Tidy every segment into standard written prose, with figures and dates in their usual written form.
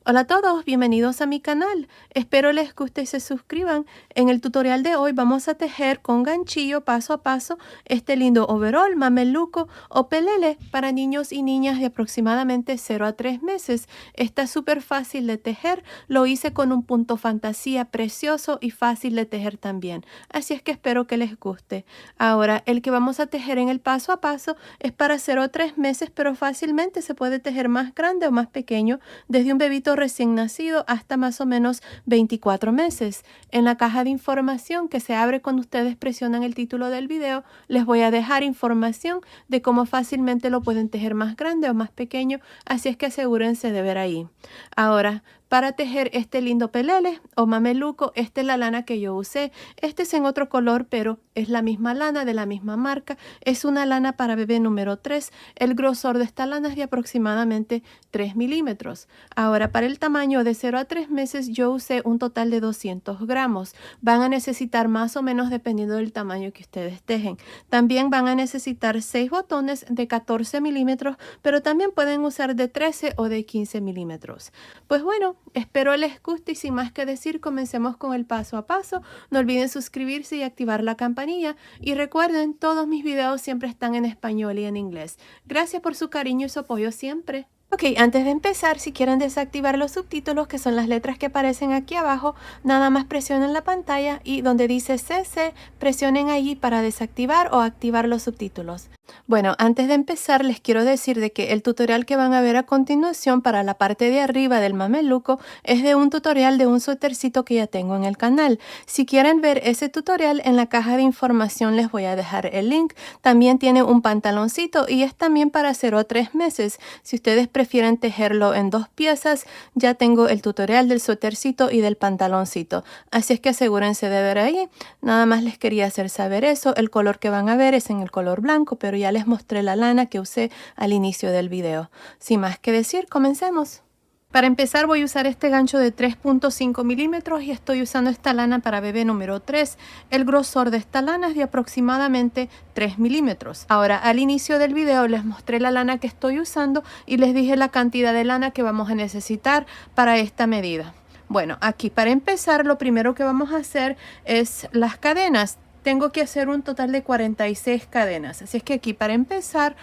Hola a todos, bienvenidos a mi canal. Espero les guste y se suscriban. En el tutorial de hoy vamos a tejer con ganchillo paso a paso este lindo overol, mameluco o pelele para niños y niñas de aproximadamente 0 a 3 meses. Está súper fácil de tejer, lo hice con un punto fantasía precioso y fácil de tejer también. Así es que espero que les guste. Ahora, el que vamos a tejer en el paso a paso es para 0 a 3 meses, pero fácilmente se puede tejer más grande o más pequeño, desde un bebito recién nacido hasta más o menos 24 meses. En la caja de información que se abre cuando ustedes presionan el título del video, les voy a dejar información de cómo fácilmente lo pueden tejer más grande o más pequeño, así es que asegúrense de ver ahí. Ahora, para tejer este lindo pelele o mameluco, esta es la lana que yo usé. Este es en otro color, pero es la misma lana de la misma marca. Es una lana para bebé número 3. El grosor de esta lana es de aproximadamente 3 milímetros. Ahora, para el tamaño de 0 a 3 meses, yo usé un total de 200 gramos. Van a necesitar más o menos dependiendo del tamaño que ustedes tejen. También van a necesitar 6 botones de 14 milímetros, pero también pueden usar de 13 o de 15 milímetros. Pues bueno, espero les guste y sin más que decir, comencemos con el paso a paso. No olviden suscribirse y activar la campanilla. Y recuerden, todos mis videos siempre están en español y en inglés. Gracias por su cariño y su apoyo siempre. Ok, antes de empezar, si quieren desactivar los subtítulos, que son las letras que aparecen aquí abajo, nada más presionen la pantalla y donde dice CC, presionen allí para desactivar o activar los subtítulos. Bueno, antes de empezar les quiero decir de que el tutorial que van a ver a continuación para la parte de arriba del mameluco es de un tutorial de un suétercito que ya tengo en el canal. Si quieren ver ese tutorial, en la caja de información les voy a dejar el link. También tiene un pantaloncito y es también para 0 a 3 meses. Si ustedes prefieren tejerlo en 2 piezas, ya tengo el tutorial del suétercito y del pantaloncito. Así es que asegúrense de ver ahí. Nada más les quería hacer saber eso. El color que van a ver es en el color blanco, pero ya les mostré la lana que usé al inicio del video. Sin más que decir, comencemos. Para empezar voy a usar este gancho de 3.5 milímetros y estoy usando esta lana para bebé número 3. El grosor de esta lana es de aproximadamente 3 milímetros. Ahora, al inicio del video les mostré la lana que estoy usando y les dije la cantidad de lana que vamos a necesitar para esta medida. Bueno, aquí para empezar lo primero que vamos a hacer es las cadenas. Tengo que hacer un total de 46 cadenas. Así es que aquí para empezar,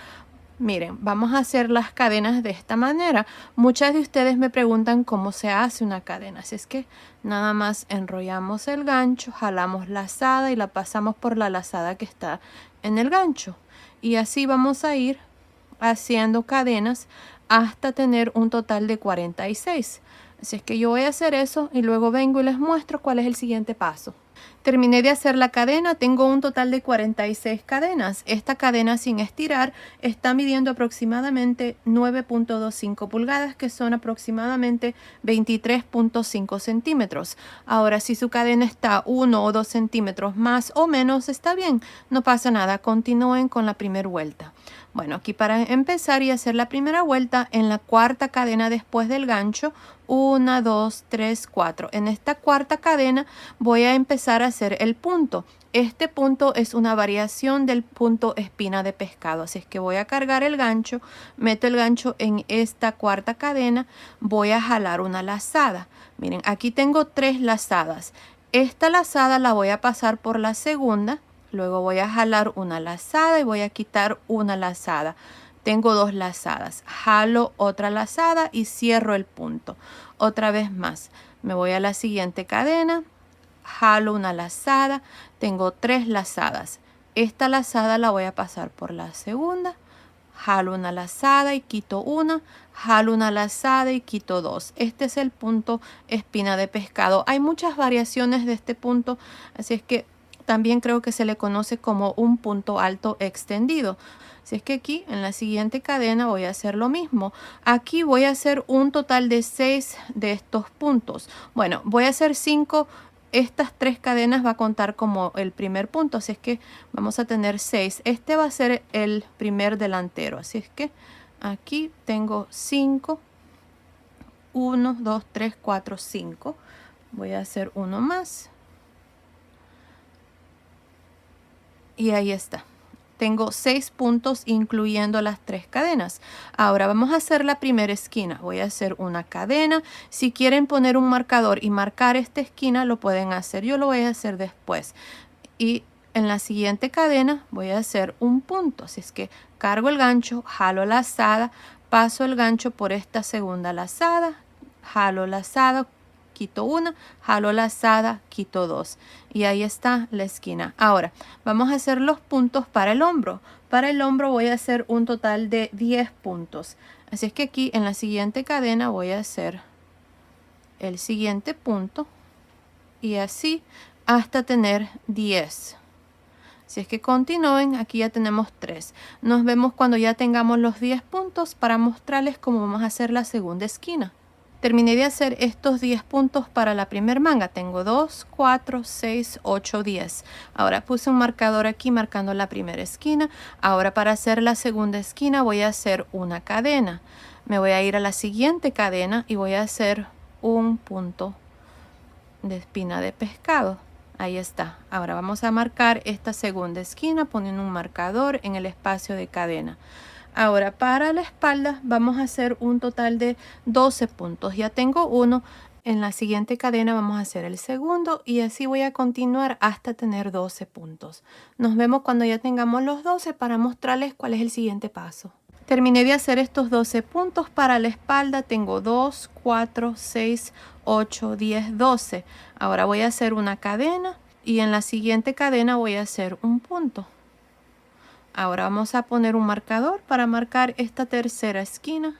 miren, vamos a hacer las cadenas de esta manera. Muchas de ustedes me preguntan cómo se hace una cadena. Así es que nada más enrollamos el gancho, jalamos lazada y la pasamos por la lazada que está en el gancho. Y así vamos a ir haciendo cadenas hasta tener un total de 46. Así es que yo voy a hacer eso y luego vengo y les muestro cuál es el siguiente paso. Terminé de hacer la cadena, tengo un total de 46 cadenas. Esta cadena sin estirar está midiendo aproximadamente 9.25 pulgadas, que son aproximadamente 23.5 centímetros. Ahora, si su cadena está 1 o 2 centímetros más o menos, está bien, no pasa nada, continúen con la primera vuelta. Bueno, aquí para empezar y hacer la primera vuelta, en la cuarta cadena después del gancho, 1, 2, 3, 4. En esta cuarta cadena voy a empezar a hacer el punto. Este punto es una variación del punto espina de pescado. Así es que voy a cargar el gancho, meto el gancho en esta cuarta cadena, voy a jalar una lazada. Miren, aquí tengo 3 lazadas. Esta lazada la voy a pasar por la segunda. Luego voy a jalar una lazada y voy a quitar una lazada. Tengo 2 lazadas. Jalo otra lazada y cierro el punto. Otra vez más. Me voy a la siguiente cadena. Jalo una lazada. Tengo 3 lazadas. Esta lazada la voy a pasar por la segunda. Jalo una lazada y quito una. Jalo una lazada y quito 2. Este es el punto espina de pescado. Hay muchas variaciones de este punto. Así es que también creo que se le conoce como un punto alto extendido. Así es que aquí en la siguiente cadena voy a hacer lo mismo. Aquí voy a hacer un total de 6 de estos puntos. Bueno, voy a hacer 5. Estas 3 cadenas va a contar como el primer punto. Así es que vamos a tener 6. Este va a ser el primer delantero. Así es que aquí tengo 5. 1, 2, 3, 4, 5. Voy a hacer uno más. Y ahí está. tengo 6 puntos incluyendo las 3 cadenas. Ahora vamos a hacer la primera esquina. Voy a hacer una cadena. Si quieren poner un marcador y marcar esta esquina, lo pueden hacer. Yo lo voy a hacer después. Y en la siguiente cadena voy a hacer un punto. Así es que cargo el gancho, jalo lazada, paso el gancho por esta segunda lazada, jalo lazada, quito una, jalo lazada, quito dos. Y ahí está la esquina. Ahora vamos a hacer los puntos para el hombro. Para el hombro voy a hacer un total de 10 puntos. Así es que aquí en la siguiente cadena voy a hacer el siguiente punto y así hasta tener 10. Si es que continúen, aquí ya tenemos 3. Nos vemos cuando ya tengamos los 10 puntos para mostrarles cómo vamos a hacer la segunda esquina. Terminé de hacer estos 10 puntos para la primera manga. Tengo 2, 4, 6, 8, 10. Ahora puse un marcador aquí marcando la primera esquina. Ahora para hacer la segunda esquina voy a hacer una cadena. Me voy a ir a la siguiente cadena y voy a hacer un punto de espina de pescado. Ahí está. Ahora vamos a marcar esta segunda esquina poniendo un marcador en el espacio de cadena. Ahora para la espalda vamos a hacer un total de 12 puntos. Ya tengo uno. En la siguiente cadena vamos a hacer el segundo y así voy a continuar hasta tener 12 puntos. Nos vemos cuando ya tengamos los 12 para mostrarles cuál es el siguiente paso. Terminé de hacer estos 12 puntos para la espalda. Tengo 2, 4, 6, 8, 10, 12. Ahora voy a hacer una cadena y en la siguiente cadena voy a hacer un punto. Ahora vamos a poner un marcador para marcar esta tercera esquina.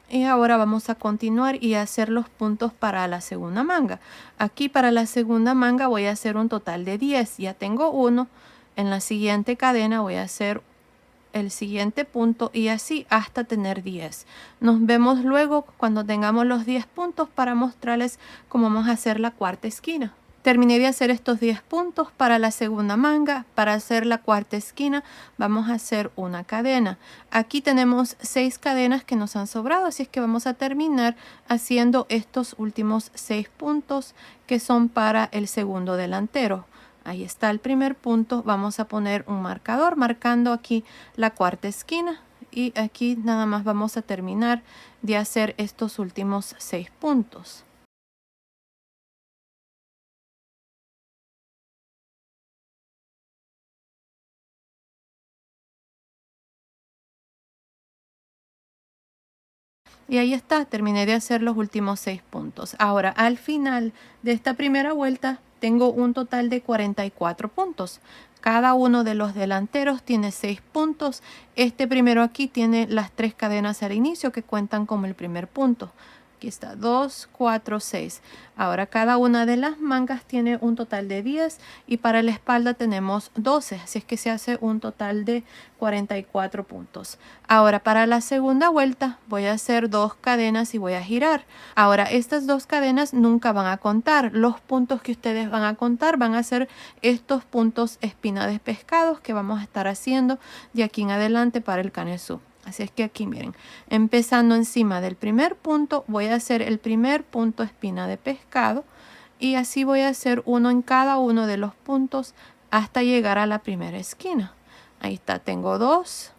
Y ahora vamos a continuar y hacer los puntos para la segunda manga. Aquí para la segunda manga voy a hacer un total de 10. Ya tengo uno. En la siguiente cadena voy a hacer el siguiente punto y así hasta tener 10. Nos vemos luego cuando tengamos los 10 puntos para mostrarles cómo vamos a hacer la cuarta esquina. Terminé de hacer estos 10 puntos para la segunda manga. Para hacer la cuarta esquina vamos a hacer una cadena. Aquí tenemos 6 cadenas que nos han sobrado, así es que vamos a terminar haciendo estos últimos 6 puntos que son para el segundo delantero. Ahí está el primer punto. Vamos a poner un marcador marcando aquí la cuarta esquina y aquí nada más vamos a terminar de hacer estos últimos 6 puntos. Y ahí está, terminé de hacer los últimos 6 puntos. Ahora, al final de esta primera vuelta, tengo un total de 44 puntos. Cada uno de los delanteros tiene 6 puntos. Este primero aquí tiene las 3 cadenas al inicio que cuentan como el primer punto. Aquí está, 2, 4, 6. Ahora cada una de las mangas tiene un total de 10 y para la espalda tenemos 12. Así es que se hace un total de 44 puntos. Ahora para la segunda vuelta voy a hacer 2 cadenas y voy a girar. Ahora estas 2 cadenas nunca van a contar. Los puntos que ustedes van a contar van a ser estos puntos espina de pescados que vamos a estar haciendo de aquí en adelante para el canesú. Así es que aquí miren, empezando encima del primer punto voy a hacer el primer punto espina de pescado y así voy a hacer uno en cada uno de los puntos hasta llegar a la primera esquina. Ahí está, tengo 2,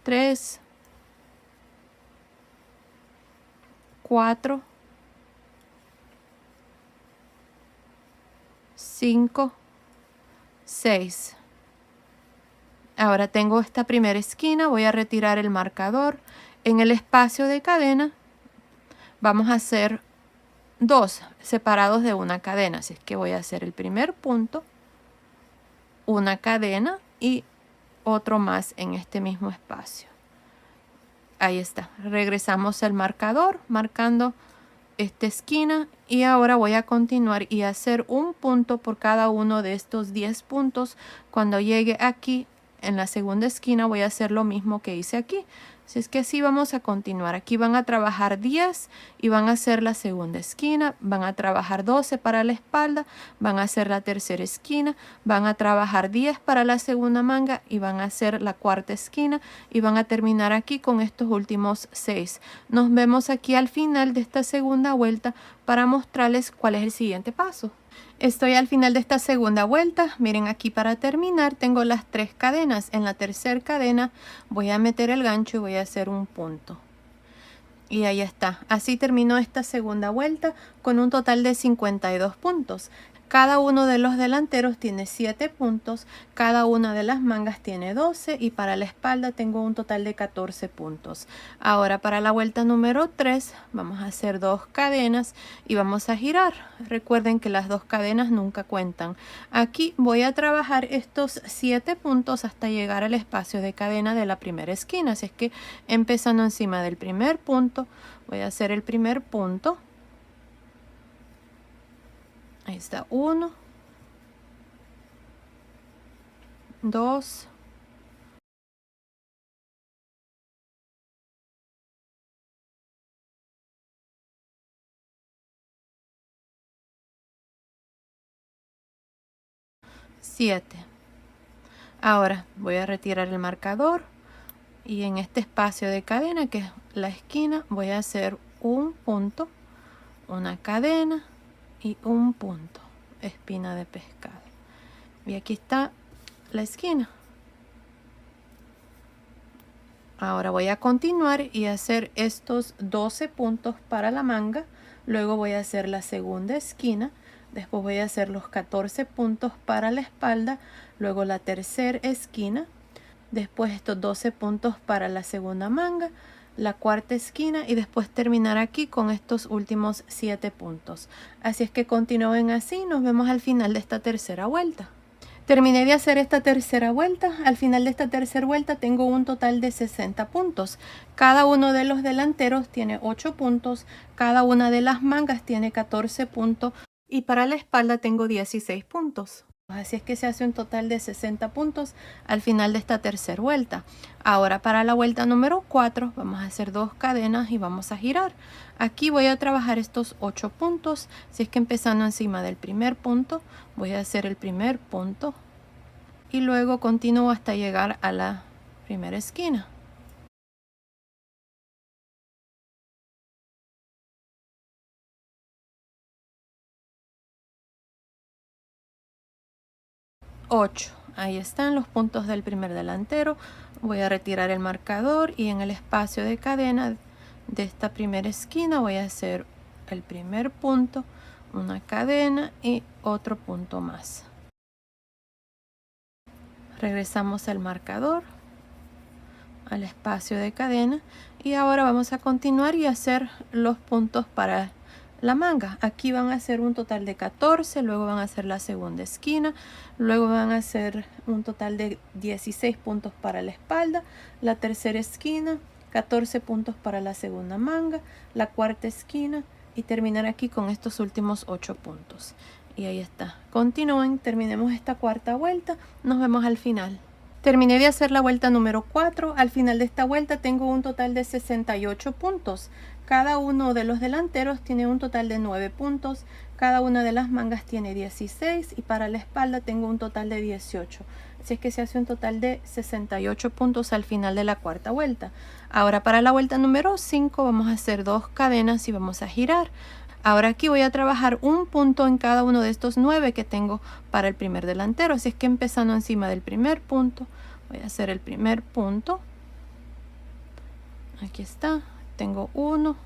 3, 4, 5, 6. Ahora tengo esta primera esquina, voy a retirar el marcador. En el espacio de cadena vamos a hacer 2 separados de una cadena. Así es que voy a hacer el primer punto, una cadena y otro más en este mismo espacio. Ahí está. Regresamos el marcador marcando esta esquina y ahora voy a continuar y hacer un punto por cada uno de estos 10 puntos. Cuando llegue aquí en la segunda esquina voy a hacer lo mismo que hice aquí. Así es que así vamos a continuar. Aquí van a trabajar 10 y van a hacer la segunda esquina. Van a trabajar 12 para la espalda. Van a hacer la tercera esquina. Van a trabajar 10 para la segunda manga y van a hacer la cuarta esquina. Y van a terminar aquí con estos últimos 6. Nos vemos aquí al final de esta segunda vuelta para mostrarles cuál es el siguiente paso. Estoy al final de esta segunda vuelta. Miren, aquí para terminar tengo las 3 cadenas. En la tercera cadena voy a meter el gancho y voy a hacer un punto. Y ahí está. Así terminó esta segunda vuelta con un total de 52 puntos. Cada uno de los delanteros tiene 7 puntos, cada una de las mangas tiene 12 y para la espalda tengo un total de 14 puntos. Ahora para la vuelta número 3 vamos a hacer 2 cadenas y vamos a girar. Recuerden que las 2 cadenas nunca cuentan. Aquí voy a trabajar estos 7 puntos hasta llegar al espacio de cadena de la primera esquina. Así es que empezando encima del primer punto, voy a hacer el primer punto. Ahí está 1, 2, 7. Ahora voy a retirar el marcador y en este espacio de cadena que es la esquina voy a hacer un punto, una cadena y un punto, espina de pescado. Y aquí está la esquina. Ahora voy a continuar y hacer estos 12 puntos para la manga. Luego voy a hacer la segunda esquina. Después voy a hacer los 14 puntos para la espalda. Luego la tercera esquina. Después estos 12 puntos para la segunda manga. La cuarta esquina y después terminar aquí con estos últimos 7 puntos. Así es que continúen así. Nos vemos al final de esta tercera vuelta. Terminé de hacer esta tercera vuelta. Al final de esta tercera vuelta tengo un total de 60 puntos. Cada uno de los delanteros tiene 8 puntos. Cada una de las mangas tiene 14 puntos. Y para la espalda tengo 16 puntos. Así es que se hace un total de 60 puntos al final de esta tercera vuelta. Ahora para la vuelta número 4 vamos a hacer 2 cadenas y vamos a girar. Aquí voy a trabajar estos 8 puntos. Si es que empezando encima del primer punto voy a hacer el primer punto y luego continúo hasta llegar a la primera esquina. Ocho. Ahí están los puntos del primer delantero. Voy a retirar el marcador y en el espacio de cadena de esta primera esquina voy a hacer el primer punto, una cadena y otro punto más. Regresamos al marcador, al espacio de cadena y ahora vamos a continuar y hacer los puntos para la manga. Aquí van a hacer un total de 14, luego van a hacer la segunda esquina, luego van a hacer un total de 16 puntos para la espalda, la tercera esquina, 14 puntos para la segunda manga, la cuarta esquina y terminar aquí con estos últimos 8 puntos. Y ahí está. Continúen, terminemos esta cuarta vuelta, nos vemos al final. Terminé de hacer la vuelta número 4. Al final de esta vuelta tengo un total de 68 puntos. Cada uno de los delanteros tiene un total de 9 puntos. Cada una de las mangas tiene 16 y para la espalda tengo un total de 18. Así es que se hace un total de 68 puntos al final de la cuarta vuelta. Ahora para la vuelta número 5 vamos a hacer 2 cadenas y vamos a girar. Ahora aquí voy a trabajar un punto en cada uno de estos 9 que tengo para el primer delantero. Así es que empezando encima del primer punto, voy a hacer el primer punto. Aquí está, tengo 1.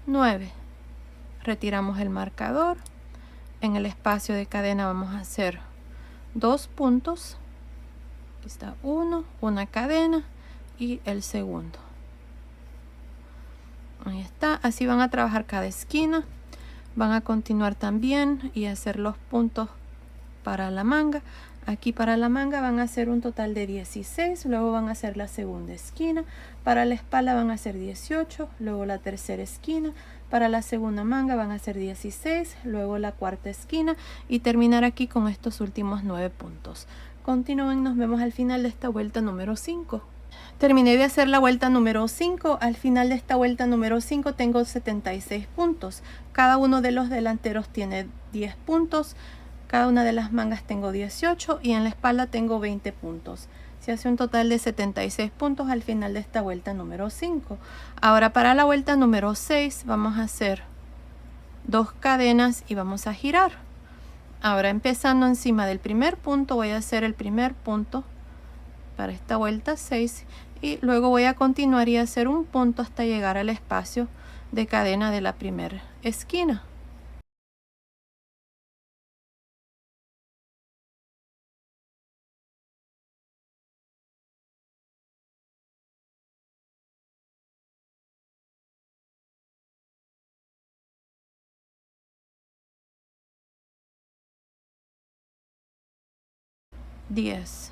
Nueve. Retiramos el marcador. En el espacio de cadena vamos a hacer 2 puntos. Aquí está 1, una cadena y el segundo. Ahí está. Así van a trabajar cada esquina. Van a continuar también y hacer los puntos para la manga. Aquí para la manga van a hacer un total de 16, luego van a hacer la segunda esquina, para la espalda van a hacer 18, luego la tercera esquina, para la segunda manga van a hacer 16, luego la cuarta esquina y terminar aquí con estos últimos 9 puntos. Continúen, nos vemos al final de esta vuelta número 5. Terminé de hacer la vuelta número 5. Al final de esta vuelta número 5 tengo 76 puntos. Cada uno de los delanteros tiene 10 puntos. Cada una de las mangas tengo 18 y en la espalda tengo 20 puntos. Se hace un total de 76 puntos al final de esta vuelta número 5. Ahora para la vuelta número 6 vamos a hacer 2 cadenas y vamos a girar. Ahora empezando encima del primer punto voy a hacer el primer punto para esta vuelta 6 y luego voy a continuar y hacer un punto hasta llegar al espacio de cadena de la primera esquina. Diez.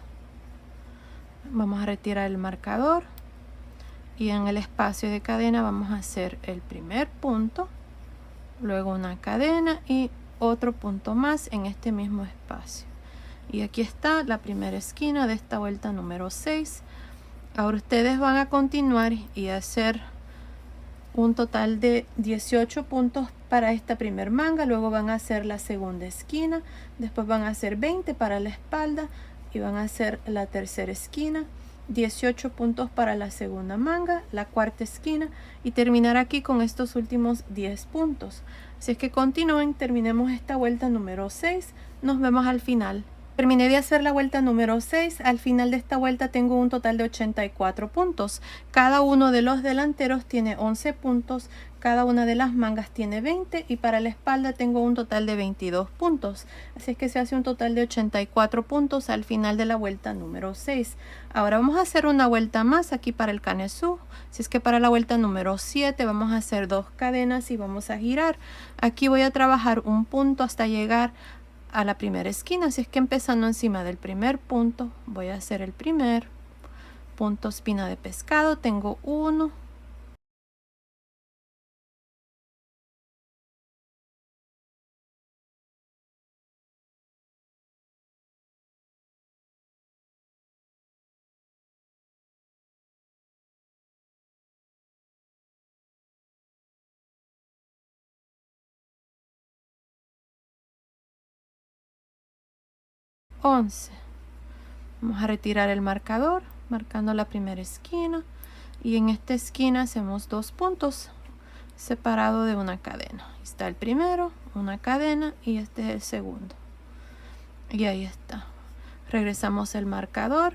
Vamos a retirar el marcador y en el espacio de cadena vamos a hacer el primer punto, luego una cadena y otro punto más en este mismo espacio. Y aquí está la primera esquina de esta vuelta número 6. Ahora ustedes van a continuar y hacer un total de 18 puntos para esta primer manga, luego van a hacer la segunda esquina, después van a hacer 20 para la espalda y van a hacer la tercera esquina, 18 puntos para la segunda manga, la cuarta esquina y terminar aquí con estos últimos 10 puntos. Así es que continúen, terminemos esta vuelta número 6, nos vemos al final. Terminé de hacer la vuelta número 6. Al final de esta vuelta tengo un total de 84 puntos. Cada uno de los delanteros tiene 11 puntos. Cada una de las mangas tiene 20 y para la espalda tengo un total de 22 puntos. Así es que se hace un total de 84 puntos al final de la vuelta número 6. Ahora vamos a hacer una vuelta más aquí para el canesú. Así es que para la vuelta número 7 vamos a hacer 2 cadenas y vamos a girar. Aquí voy a trabajar un punto hasta llegar a la primera esquina, así es que empezando encima del primer punto voy a hacer el primer punto espina de pescado, tengo 1, once. Vamos a retirar el marcador marcando la primera esquina y en esta esquina hacemos 2 puntos separados de una cadena. Está el primero, una cadena y este es el segundo y ahí está. Regresamos el marcador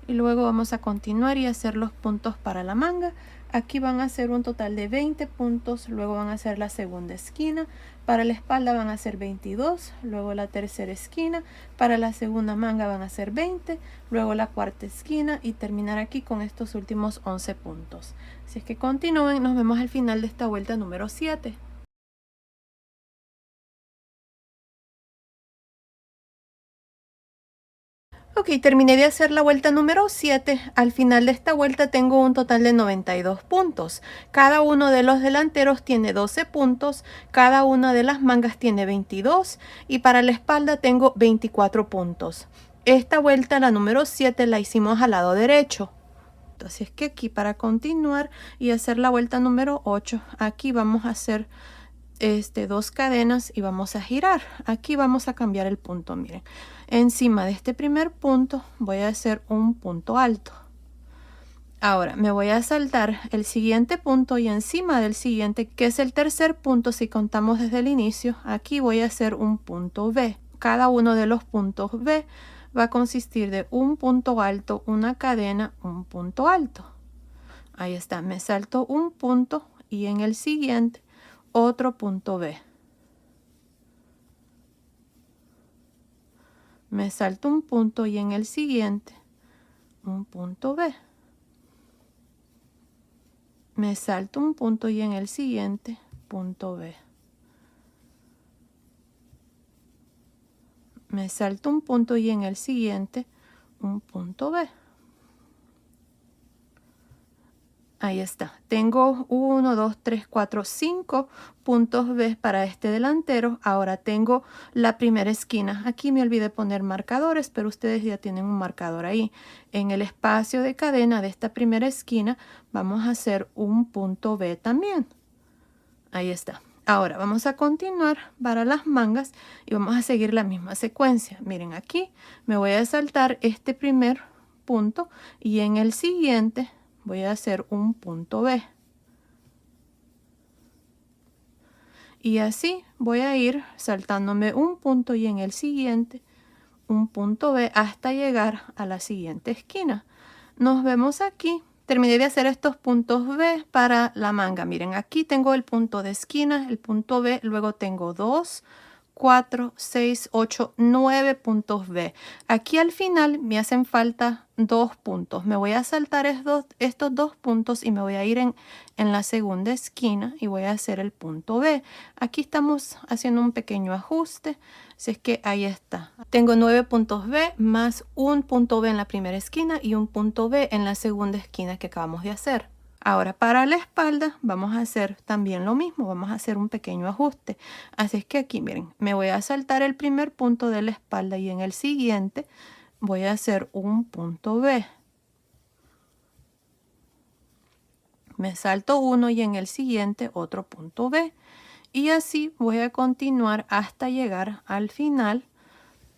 y luego vamos a continuar y hacer los puntos para la manga. Aquí van a ser un total de 20 puntos, luego van a hacer la segunda esquina, para la espalda van a ser 22, luego la tercera esquina, para la segunda manga van a ser 20, luego la cuarta esquina y terminar aquí con estos últimos 11 puntos. Así es que continúen, nos vemos al final de esta vuelta número 7. Ok, terminé de hacer la vuelta número 7. Al final de esta vuelta tengo un total de 92 puntos. Cada uno de los delanteros tiene 12 puntos, cada una de las mangas tiene 22 y para la espalda tengo 24 puntos. Esta vuelta, la número 7, la hicimos al lado derecho. Así es que aquí para continuar y hacer la vuelta número 8, aquí vamos a hacer 2 cadenas y vamos a girar. Aquí vamos a cambiar el punto, miren. Encima de este primer punto voy a hacer un punto alto. Ahora me voy a saltar el siguiente punto y encima del siguiente, que es el tercer punto si contamos desde el inicio, aquí voy a hacer un punto V. Cada uno de los puntos V va a consistir de un punto alto, una cadena, un punto alto. Ahí está, me salto un punto y en el siguiente otro punto V. Me salto un punto y en el siguiente un punto V. Me salto un punto y en el siguiente punto V. Me salto un punto y en el siguiente un punto V. Ahí está. Tengo 1, 2, 3, 4, 5 puntos B para este delantero. Ahora tengo la primera esquina. Aquí me olvidé poner marcadores, pero ustedes ya tienen un marcador ahí. En el espacio de cadena de esta primera esquina vamos a hacer un punto B también. Ahí está. Ahora vamos a continuar para las mangas y vamos a seguir la misma secuencia. Miren, aquí me voy a saltar este primer punto y en el siguiente voy a hacer un punto B. Y así voy a ir saltándome un punto y en el siguiente un punto B hasta llegar a la siguiente esquina. Nos vemos aquí. Terminé de hacer estos puntos B para la manga. Miren, aquí tengo el punto de esquina, el punto B, luego tengo 2, 4, 6, 8, 9 puntos B. Aquí al final me hacen falta 2 puntos. Me voy a saltar estos 2 puntos y me voy a ir en la segunda esquina y voy a hacer el punto B. Aquí estamos haciendo un pequeño ajuste. Así es que ahí está. Tengo 9 puntos B más un punto B en la primera esquina y un punto B en la segunda esquina que acabamos de hacer. Ahora para la espalda vamos a hacer también lo mismo, vamos a hacer un pequeño ajuste. Así es que aquí miren, me voy a saltar el primer punto de la espalda y en el siguiente voy a hacer un punto B. Me salto uno y en el siguiente otro punto B. Y así voy a continuar hasta llegar al final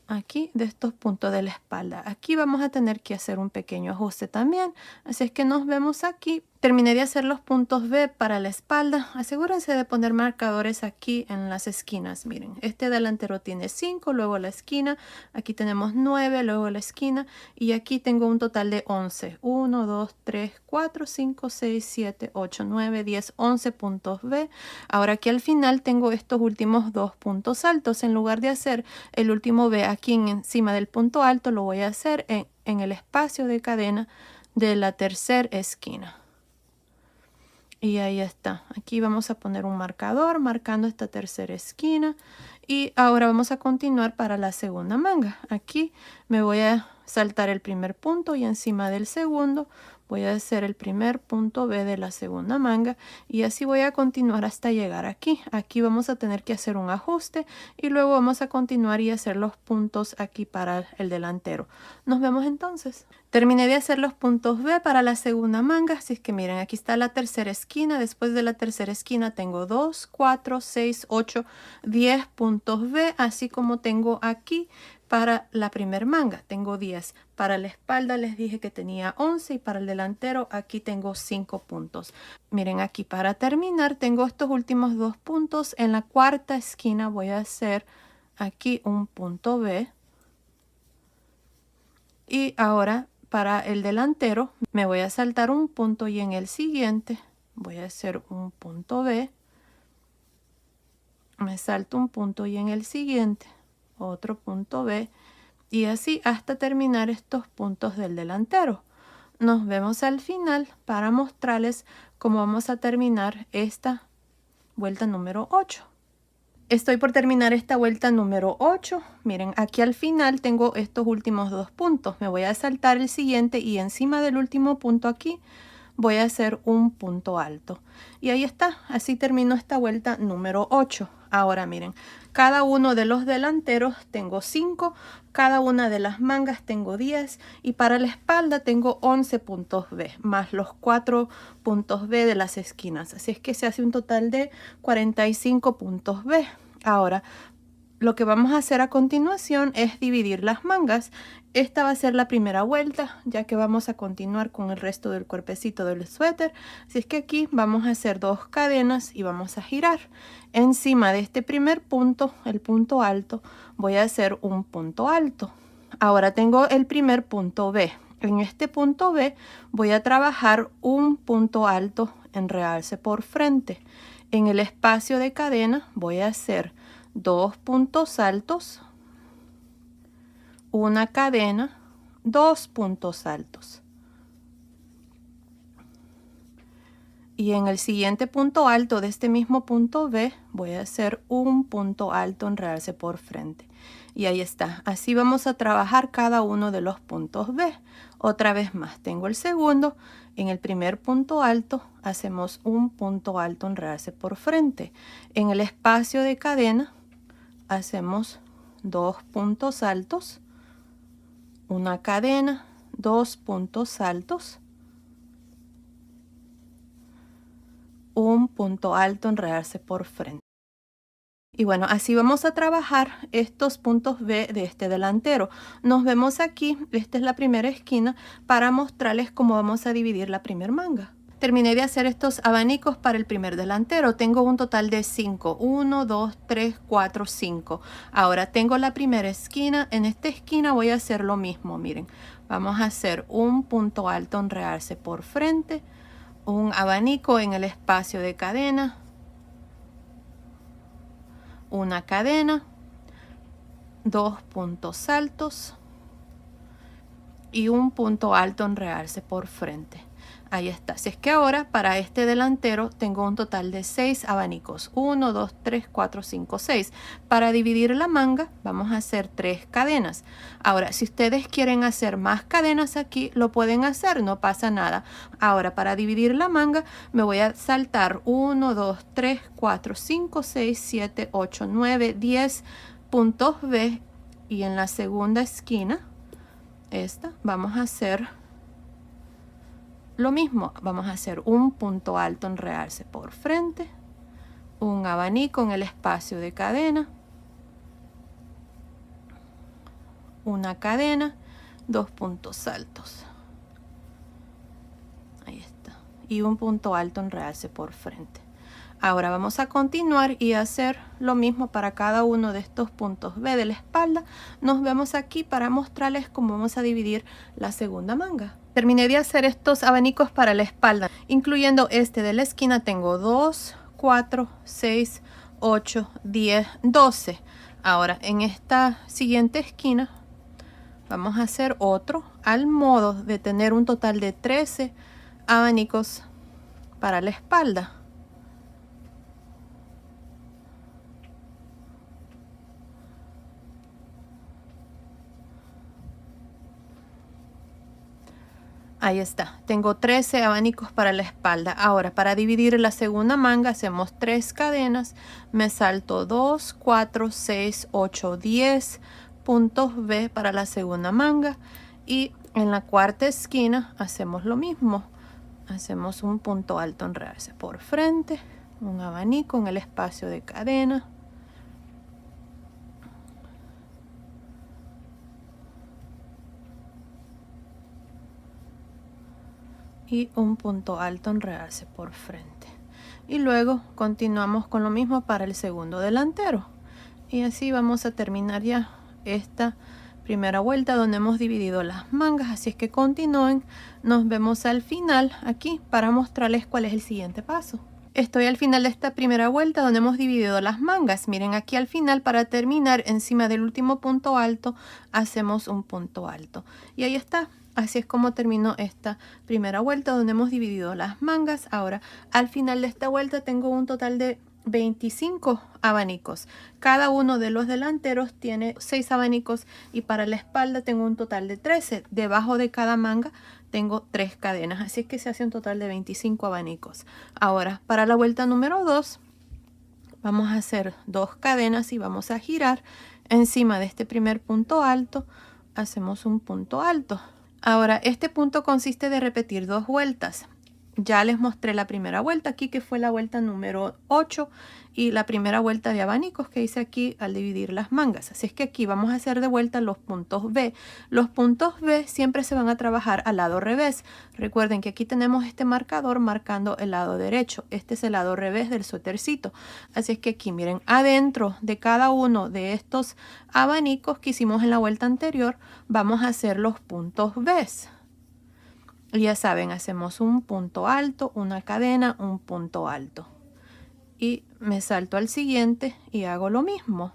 aquí de estos puntos de la espalda. Aquí vamos a tener que hacer un pequeño ajuste también, así es que nos vemos aquí. Terminé de hacer los puntos B para la espalda. Asegúrense de poner marcadores aquí en las esquinas. Miren, este delantero tiene 5, luego la esquina, aquí tenemos 9, luego la esquina y aquí tengo un total de 11. 1, 2, 3, 4, 5, 6, 7, 8, 9, 10, 11 puntos B. Ahora aquí al final tengo estos últimos 2 puntos altos. En lugar de hacer el último B aquí encima del punto alto, lo voy a hacer en el espacio de cadena de la tercera esquina. Y ahí está. Aquí vamos a poner un marcador marcando esta tercera esquina. Y ahora vamos a continuar para la segunda manga. Aquí me voy a saltar el primer punto y encima del segundo voy a hacer el primer punto B de la segunda manga y así voy a continuar hasta llegar aquí. Aquí vamos a tener que hacer un ajuste y luego vamos a continuar y hacer los puntos aquí para el delantero. Nos vemos entonces. Terminé de hacer los puntos B para la segunda manga, así es que miren, aquí está la tercera esquina. Después de la tercera esquina tengo 2, 4, 6, 8, 10 puntos B, así como tengo aquí para la primer manga. Tengo 10. Para la espalda les dije que tenía 11 y para el delantero aquí tengo 5 puntos. Miren, aquí para terminar tengo estos últimos 2 puntos. En la cuarta esquina voy a hacer aquí un punto B. Y ahora para el delantero me voy a saltar un punto y en el siguiente voy a hacer un punto B. Me salto un punto y en el siguiente otro punto B y así hasta terminar estos puntos del delantero. Nos vemos al final para mostrarles cómo vamos a terminar esta vuelta número 8. Estoy por terminar esta vuelta número 8. Miren, aquí al final tengo estos últimos 2 puntos. Me voy a saltar el siguiente y encima del último punto aquí voy a hacer un punto alto. Y ahí está, así termino esta vuelta número 8. Ahora miren, cada uno de los delanteros tengo 5, cada una de las mangas tengo 10 y para la espalda tengo 11 puntos B, más los 4 puntos B de las esquinas. Así es que se hace un total de 45 puntos B. Ahora, lo que vamos a hacer a continuación es dividir las mangas. Esta va a ser la primera vuelta, ya que vamos a continuar con el resto del cuerpecito del suéter. Así es que aquí vamos a hacer 2 cadenas y vamos a girar. Encima de este primer punto, el punto alto, voy a hacer un punto alto. Ahora tengo el primer punto B. En este punto B voy a trabajar un punto alto en realce por frente. En el espacio de cadena voy a hacer 2 puntos altos, una cadena, 2 puntos altos. Y en el siguiente punto alto de este mismo punto B voy a hacer un punto alto en realce por frente. Y ahí está. Así vamos a trabajar cada uno de los puntos B. Otra vez más, tengo el segundo. En el primer punto alto hacemos un punto alto en realce por frente. En el espacio de cadena hacemos 2 puntos altos, una cadena, 2 puntos altos, un punto alto en realce por frente. Y bueno, así vamos a trabajar estos puntos B de este delantero. Nos vemos aquí, esta es la primera esquina, para mostrarles cómo vamos a dividir la primera manga. Terminé de hacer estos abanicos para el primer delantero. Tengo un total de 5. 1, 2, 3, 4, 5. Ahora tengo la primera esquina. En esta esquina voy a hacer lo mismo. Miren, vamos a hacer un punto alto en realce por frente, un abanico en el espacio de cadena, una cadena, 2 puntos altos y un punto alto en realce por frente. Ahí está. Así es que ahora para este delantero tengo un total de 6 abanicos. 1, 2, 3, 4, 5, 6. Para dividir la manga vamos a hacer 3 cadenas. Ahora, si ustedes quieren hacer más cadenas aquí, lo pueden hacer, no pasa nada. Ahora, para dividir la manga me voy a saltar 1, 2, 3, 4, 5, 6, 7, 8, 9, 10 puntos B. Y en la segunda esquina, esta, vamos a hacer lo mismo. Vamos a hacer un punto alto en realce por frente, un abanico en el espacio de cadena, una cadena, 2 puntos altos. Ahí está. Y un punto alto en realce por frente. Ahora vamos a continuar y hacer lo mismo para cada uno de estos puntos B de la espalda. Nos vemos aquí para mostrarles cómo vamos a dividir la segunda manga. Terminé de hacer estos abanicos para la espalda, incluyendo este de la esquina. Tengo 2, 4, 6, 8, 10, 12. Ahora en esta siguiente esquina vamos a hacer otro al modo de tener un total de 13 abanicos para la espalda. Ahí está, tengo 13 abanicos para la espalda. Ahora, para dividir la segunda manga, hacemos 3 cadenas. Me salto 2, 4, 6, 8, 10 puntos B para la segunda manga. Y en la cuarta esquina hacemos lo mismo. Hacemos un punto alto en realce por frente, un abanico en el espacio de cadena. Y un punto alto en realce por frente. Y luego continuamos con lo mismo para el segundo delantero. Y así vamos a terminar ya esta primera vuelta donde hemos dividido las mangas. Así es que continúen. Nos vemos al final aquí para mostrarles cuál es el siguiente paso. Estoy al final de esta primera vuelta donde hemos dividido las mangas. Miren, aquí al final, para terminar, encima del último punto alto hacemos un punto alto. Y ahí está. Así es como terminó esta primera vuelta donde hemos dividido las mangas. Ahora, al final de esta vuelta tengo un total de 25 abanicos. Cada uno de los delanteros tiene 6 abanicos y para la espalda tengo un total de 13. Debajo de cada manga tengo 3 cadenas, así es que se hace un total de 25 abanicos. Ahora, para la vuelta número 2, vamos a hacer 2 cadenas y vamos a girar encima de este primer punto alto. Hacemos un punto alto. Ahora, este punto consiste de repetir 2 vueltas. Ya les mostré la primera vuelta aquí, que fue la vuelta número 8, y la primera vuelta de abanicos que hice aquí al dividir las mangas. Así es que aquí vamos a hacer de vuelta los puntos B. Los puntos B siempre se van a trabajar al lado revés. Recuerden que aquí tenemos este marcador marcando el lado derecho. Este es el lado revés del suétercito. Así es que aquí, miren, adentro de cada uno de estos abanicos que hicimos en la vuelta anterior, vamos a hacer los puntos B. Y ya saben, hacemos un punto alto, una cadena, un punto alto. Y me salto al siguiente y hago lo mismo.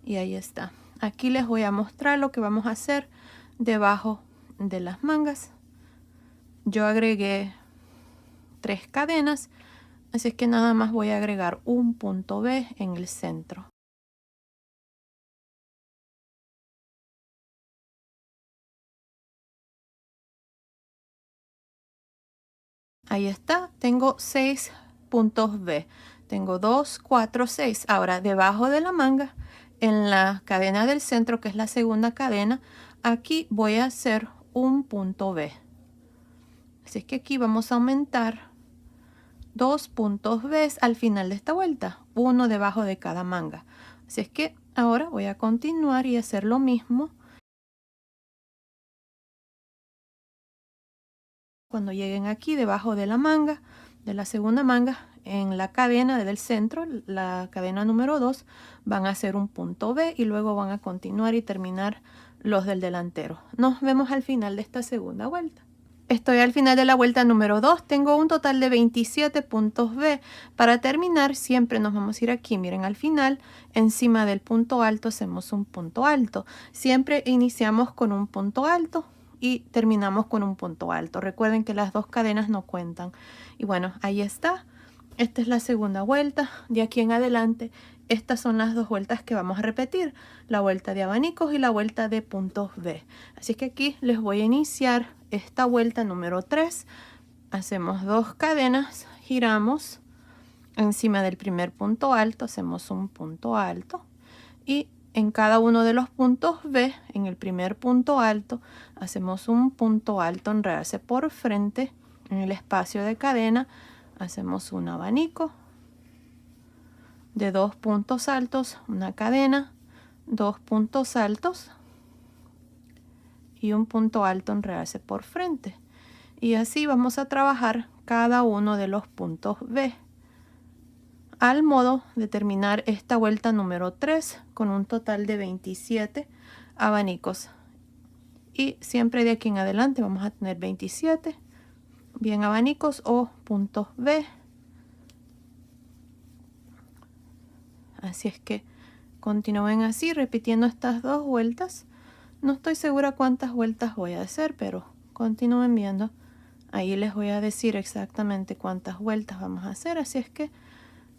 Y ahí está. Aquí les voy a mostrar lo que vamos a hacer debajo de las mangas. yo agregué 3 cadenas, así es que nada más voy a agregar un punto B en el centro. Ahí está, tengo 6 puntos B. Tengo 2, 4, 6. Ahora, debajo de la manga, en la cadena del centro, que es la segunda cadena, aquí voy a hacer un punto B. Así es que aquí vamos a aumentar 2 puntos B al final de esta vuelta, uno debajo de cada manga. Así es que ahora voy a continuar y hacer lo mismo. Cuando lleguen aquí debajo de la manga, de la segunda manga, en la cadena del centro, la cadena número 2, van a hacer un punto B y luego van a continuar y terminar los del delantero. Nos vemos al final de esta segunda vuelta. Estoy al final de la vuelta número 2, tengo un total de 27 puntos B. Para terminar, siempre nos vamos a ir aquí, miren, al final, encima del punto alto hacemos un punto alto. Siempre iniciamos con un punto alto y terminamos con un punto alto. Recuerden que las dos cadenas no cuentan. Y bueno, ahí está. Esta es la segunda vuelta. De aquí en adelante, estas son las dos vueltas que vamos a repetir. La vuelta de abanicos y la vuelta de puntos B. Así que aquí les voy a iniciar esta vuelta número 3. Hacemos 2 cadenas, giramos encima del primer punto alto, hacemos un punto alto y en cada uno de los puntos B, en el primer punto alto, hacemos un punto alto, enredarse por frente. En el espacio de cadena hacemos un abanico de 2 puntos altos, una cadena, 2 puntos altos y un punto alto, enredarse por frente. Y así vamos a trabajar cada uno de los puntos B, al modo de terminar esta vuelta número 3 con un total de 27 abanicos. Y siempre de aquí en adelante vamos a tener 27 bien abanicos o puntos B. Así es que continúen así repitiendo estas dos vueltas. No estoy segura cuántas vueltas voy a hacer, pero continúen viendo. Ahí les voy a decir exactamente cuántas vueltas vamos a hacer, así es que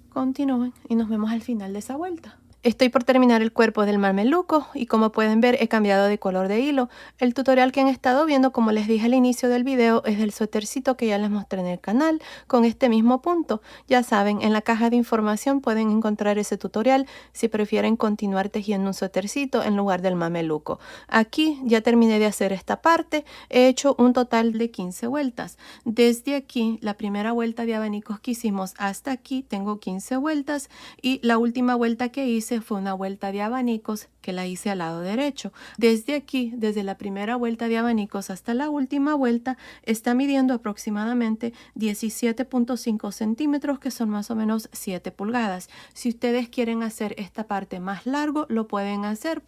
continúen y nos vemos al final de esa vuelta. Estoy por terminar el cuerpo del mameluco y como pueden ver he cambiado de color de hilo. El tutorial que han estado viendo, como les dije al inicio del video, es del suétercito que ya les mostré en el canal con este mismo punto. Ya saben, en la caja de información pueden encontrar ese tutorial si prefieren continuar tejiendo un suétercito en lugar del mameluco. Aquí ya terminé de hacer esta parte, he hecho un total de 15 vueltas. Desde aquí, la primera vuelta de abanicos que hicimos hasta aquí, tengo 15 vueltas y la última vuelta que hice fue una vuelta de abanicos que la hice al lado derecho. Desde aquí, desde la primera vuelta de abanicos hasta la última vuelta, está midiendo aproximadamente 17.5 centímetros, que son más o menos 7 pulgadas. Si ustedes quieren hacer esta parte más largo, lo pueden hacer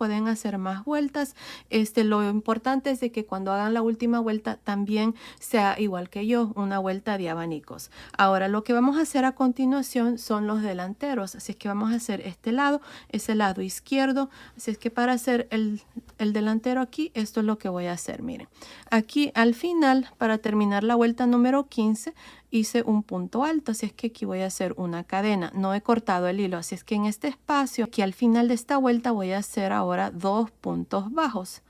más vueltas. Lo importante es de que cuando hagan la última vuelta también sea igual que yo, una vuelta de abanicos. Ahora lo que vamos a hacer a continuación son los delanteros, así es que vamos a hacer este lado, ese lado izquierdo. Así es que para hacer el delantero aquí, esto es lo que voy a hacer. Miren, aquí al final, para terminar la vuelta número 15, hice un punto alto, así es que aquí voy a hacer una cadena. No he cortado el hilo, así es que en este espacio, aquí al final de esta vuelta, voy a hacer ahora 2 puntos bajos.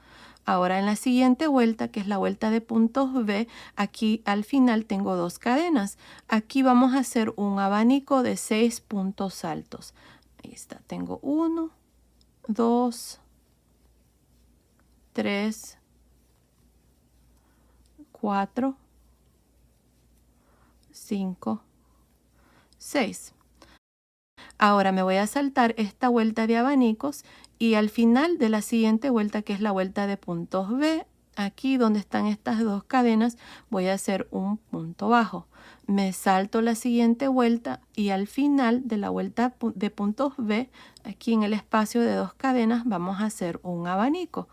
Ahora en la siguiente vuelta, que es la vuelta de puntos B, aquí al final tengo 2 cadenas. Aquí vamos a hacer un abanico de 6 puntos altos. Ahí está, tengo 1, 2, 3, 4, 5, 6. Ahora me voy a saltar esta vuelta de abanicos y al final de la siguiente vuelta, que es la vuelta de puntos B, aquí donde están estas dos cadenas, voy a hacer un punto bajo. Me salto la siguiente vuelta y al final de la vuelta de puntos B, aquí en el espacio de 2 cadenas, vamos a hacer un abanico.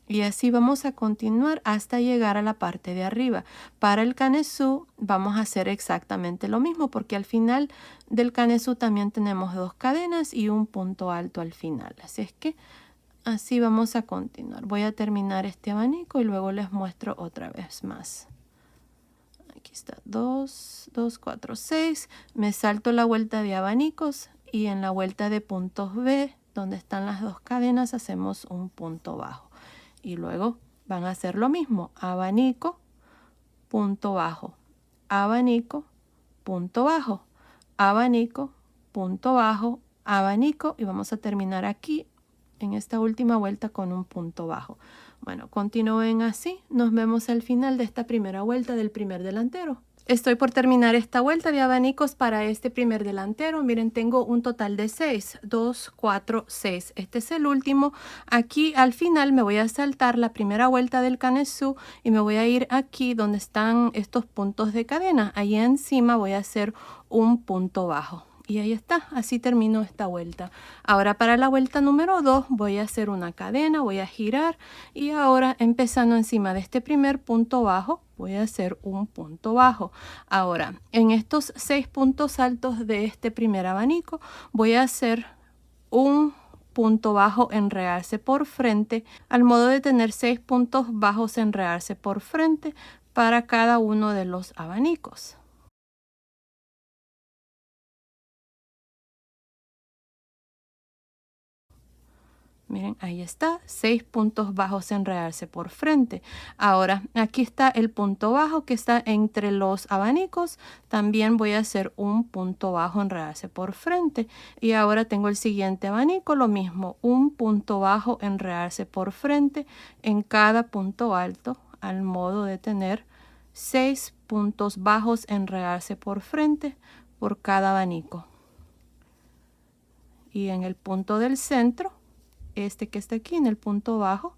Y así vamos a continuar hasta llegar a la parte de arriba. Para el canesú vamos a hacer exactamente lo mismo, porque al final del canesú también tenemos 2 cadenas y un punto alto al final. Así es que así vamos a continuar. Voy a terminar este abanico y luego les muestro otra vez más. Aquí está 2, 2, 4, 6. Me salto la vuelta de abanicos y en la vuelta de puntos B, donde están las dos cadenas, hacemos un punto bajo. Y luego van a hacer lo mismo, abanico, punto bajo, abanico, punto bajo, abanico, punto bajo, abanico, y vamos a terminar aquí en esta última vuelta con un punto bajo. Bueno, continúen así. Nos vemos al final de esta primera vuelta del primer delantero. Estoy por terminar esta vuelta de abanicos para este primer delantero. Miren, tengo un total de 6. 2, 4, 6. Este es el último. Aquí al final me voy a saltar la primera vuelta del canesú y me voy a ir aquí donde están estos puntos de cadena. Ahí encima voy a hacer un punto bajo. Y ahí está, así termino esta vuelta. Ahora para la vuelta número 2 voy a hacer una cadena, voy a girar y ahora empezando encima de este primer punto bajo voy a hacer un punto bajo. Ahora en estos 6 puntos altos de este primer abanico voy a hacer un punto bajo en realce por frente, al modo de tener 6 puntos bajos en realce por frente para cada uno de los abanicos. Miren, ahí está, 6 puntos bajos en realce por frente. Ahora, aquí está el punto bajo que está entre los abanicos. También voy a hacer un punto bajo en realce por frente. Y ahora tengo el siguiente abanico, lo mismo, un punto bajo en realce por frente en cada punto alto, al modo de tener 6 puntos bajos en realce por frente por cada abanico. Y en el punto del centro, este que está aquí en el punto bajo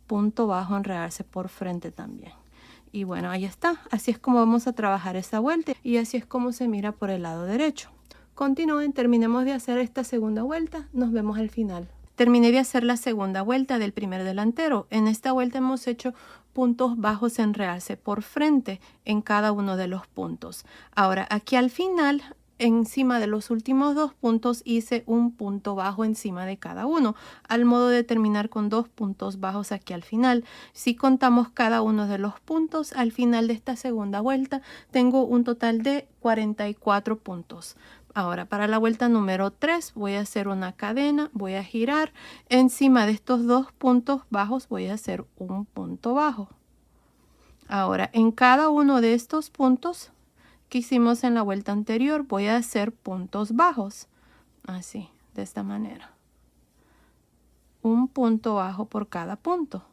en realce por frente también. Y bueno, ahí está. Así es como vamos a trabajar esta vuelta y así es como se mira por el lado derecho. Continúen, terminemos de hacer esta segunda vuelta. Nos vemos al final. Terminé de hacer la segunda vuelta del primer delantero. En esta vuelta hemos hecho puntos bajos en realce por frente en cada uno de los puntos. Ahora, aquí al final, encima de los últimos 2 puntos hice un punto bajo encima de cada uno, al modo de terminar con 2 puntos bajos aquí al final. Si contamos cada uno de los puntos, al final de esta segunda vuelta tengo un total de 44 puntos. Ahora para la vuelta número 3 voy a hacer una cadena, voy a girar. Encima de estos 2 puntos bajos voy a hacer un punto bajo. Ahora en cada uno de estos puntos que hicimos en la vuelta anterior voy a hacer puntos bajos. Así, de esta manera. Un punto bajo por cada punto,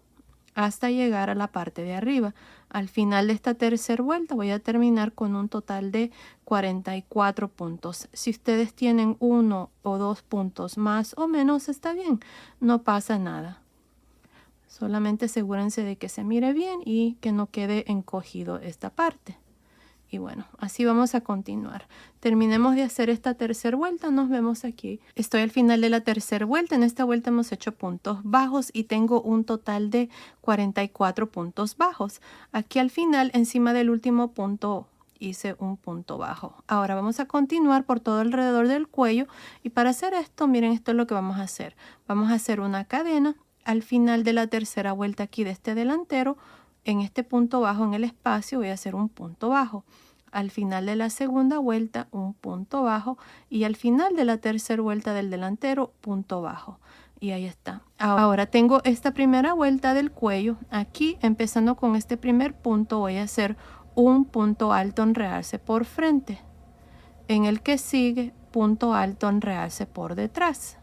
hasta llegar a la parte de arriba. Al final de esta tercera vuelta voy a terminar con un total de 44 puntos. Si ustedes tienen 1 o 2 puntos más o menos, está bien, no pasa nada. Solamente asegúrense de que se mire bien y que no quede encogido esta parte. Y bueno, así vamos a continuar. Terminemos de hacer esta tercera vuelta, nos vemos aquí. Estoy al final de la tercera vuelta. En esta vuelta hemos hecho puntos bajos y tengo un total de 44 puntos bajos. Aquí al final, encima del último punto, hice un punto bajo. Ahora vamos a continuar por todo alrededor del cuello y para hacer esto, miren, esto es lo que vamos a hacer. Vamos a hacer una cadena al final de la tercera vuelta aquí de este delantero. En este punto bajo en el espacio voy a hacer un punto bajo. Al final de la segunda vuelta un punto bajo y al final de la tercera vuelta del delantero punto bajo. Y ahí está. Ahora tengo esta primera vuelta del cuello. Aquí empezando con este primer punto voy a hacer un punto alto en realce por frente. En el que sigue punto alto en realce por detrás.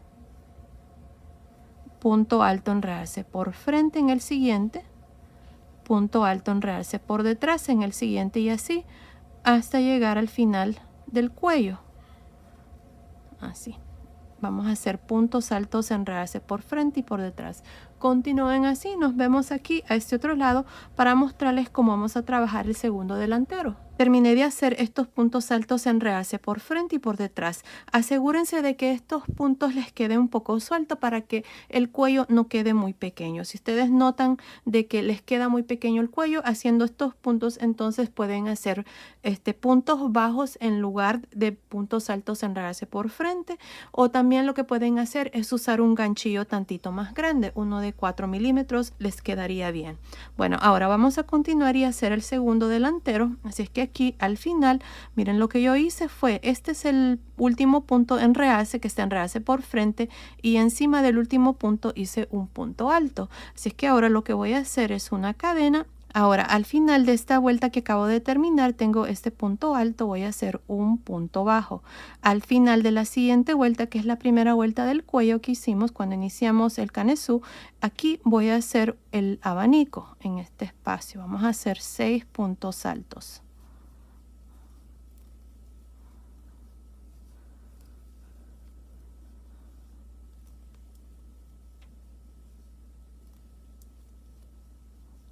Punto alto en realce por frente en el siguiente. Punto alto en realce por detrás en el siguiente y así hasta llegar al final del cuello. Así. Vamos a hacer puntos altos en realce por frente y por detrás. Continúen así. Nos vemos aquí a este otro lado para mostrarles cómo vamos a trabajar el segundo delantero. Terminé de hacer estos puntos altos en realce por frente y por detrás. Asegúrense de que estos puntos les quede un poco suelto para que el cuello no quede muy pequeño. Si ustedes notan de que les queda muy pequeño el cuello, haciendo estos puntos, entonces pueden hacer puntos bajos en lugar de puntos altos en realce por frente. O también lo que pueden hacer es usar un ganchillo tantito más grande, uno de 4 milímetros, les quedaría bien. Bueno, ahora vamos a continuar y hacer el segundo delantero. Así es que aquí al final, miren lo que yo hice fue, este es el último punto en realce, que está en realce por frente, y encima del último punto hice un punto alto. Así es que ahora lo que voy a hacer es una cadena. Ahora, al final de esta vuelta que acabo de terminar, tengo este punto alto, voy a hacer un punto bajo. Al final de la siguiente vuelta, que es la primera vuelta del cuello que hicimos cuando iniciamos el canesú, aquí voy a hacer el abanico en este espacio. Vamos a hacer 6 puntos altos.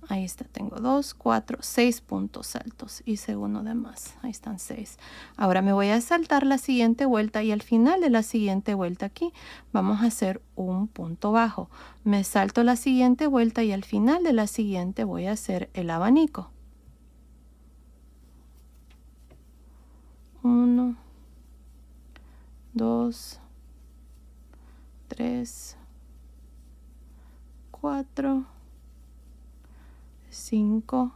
Ahí está, tengo 2, 4, 6 puntos altos. Hice uno de más. Ahí están 6. Ahora me voy a saltar la siguiente vuelta y al final de la siguiente vuelta aquí vamos a hacer un punto bajo. Me salto la siguiente vuelta y al final de la siguiente voy a hacer el abanico. 1, 2, 3, 4, 5,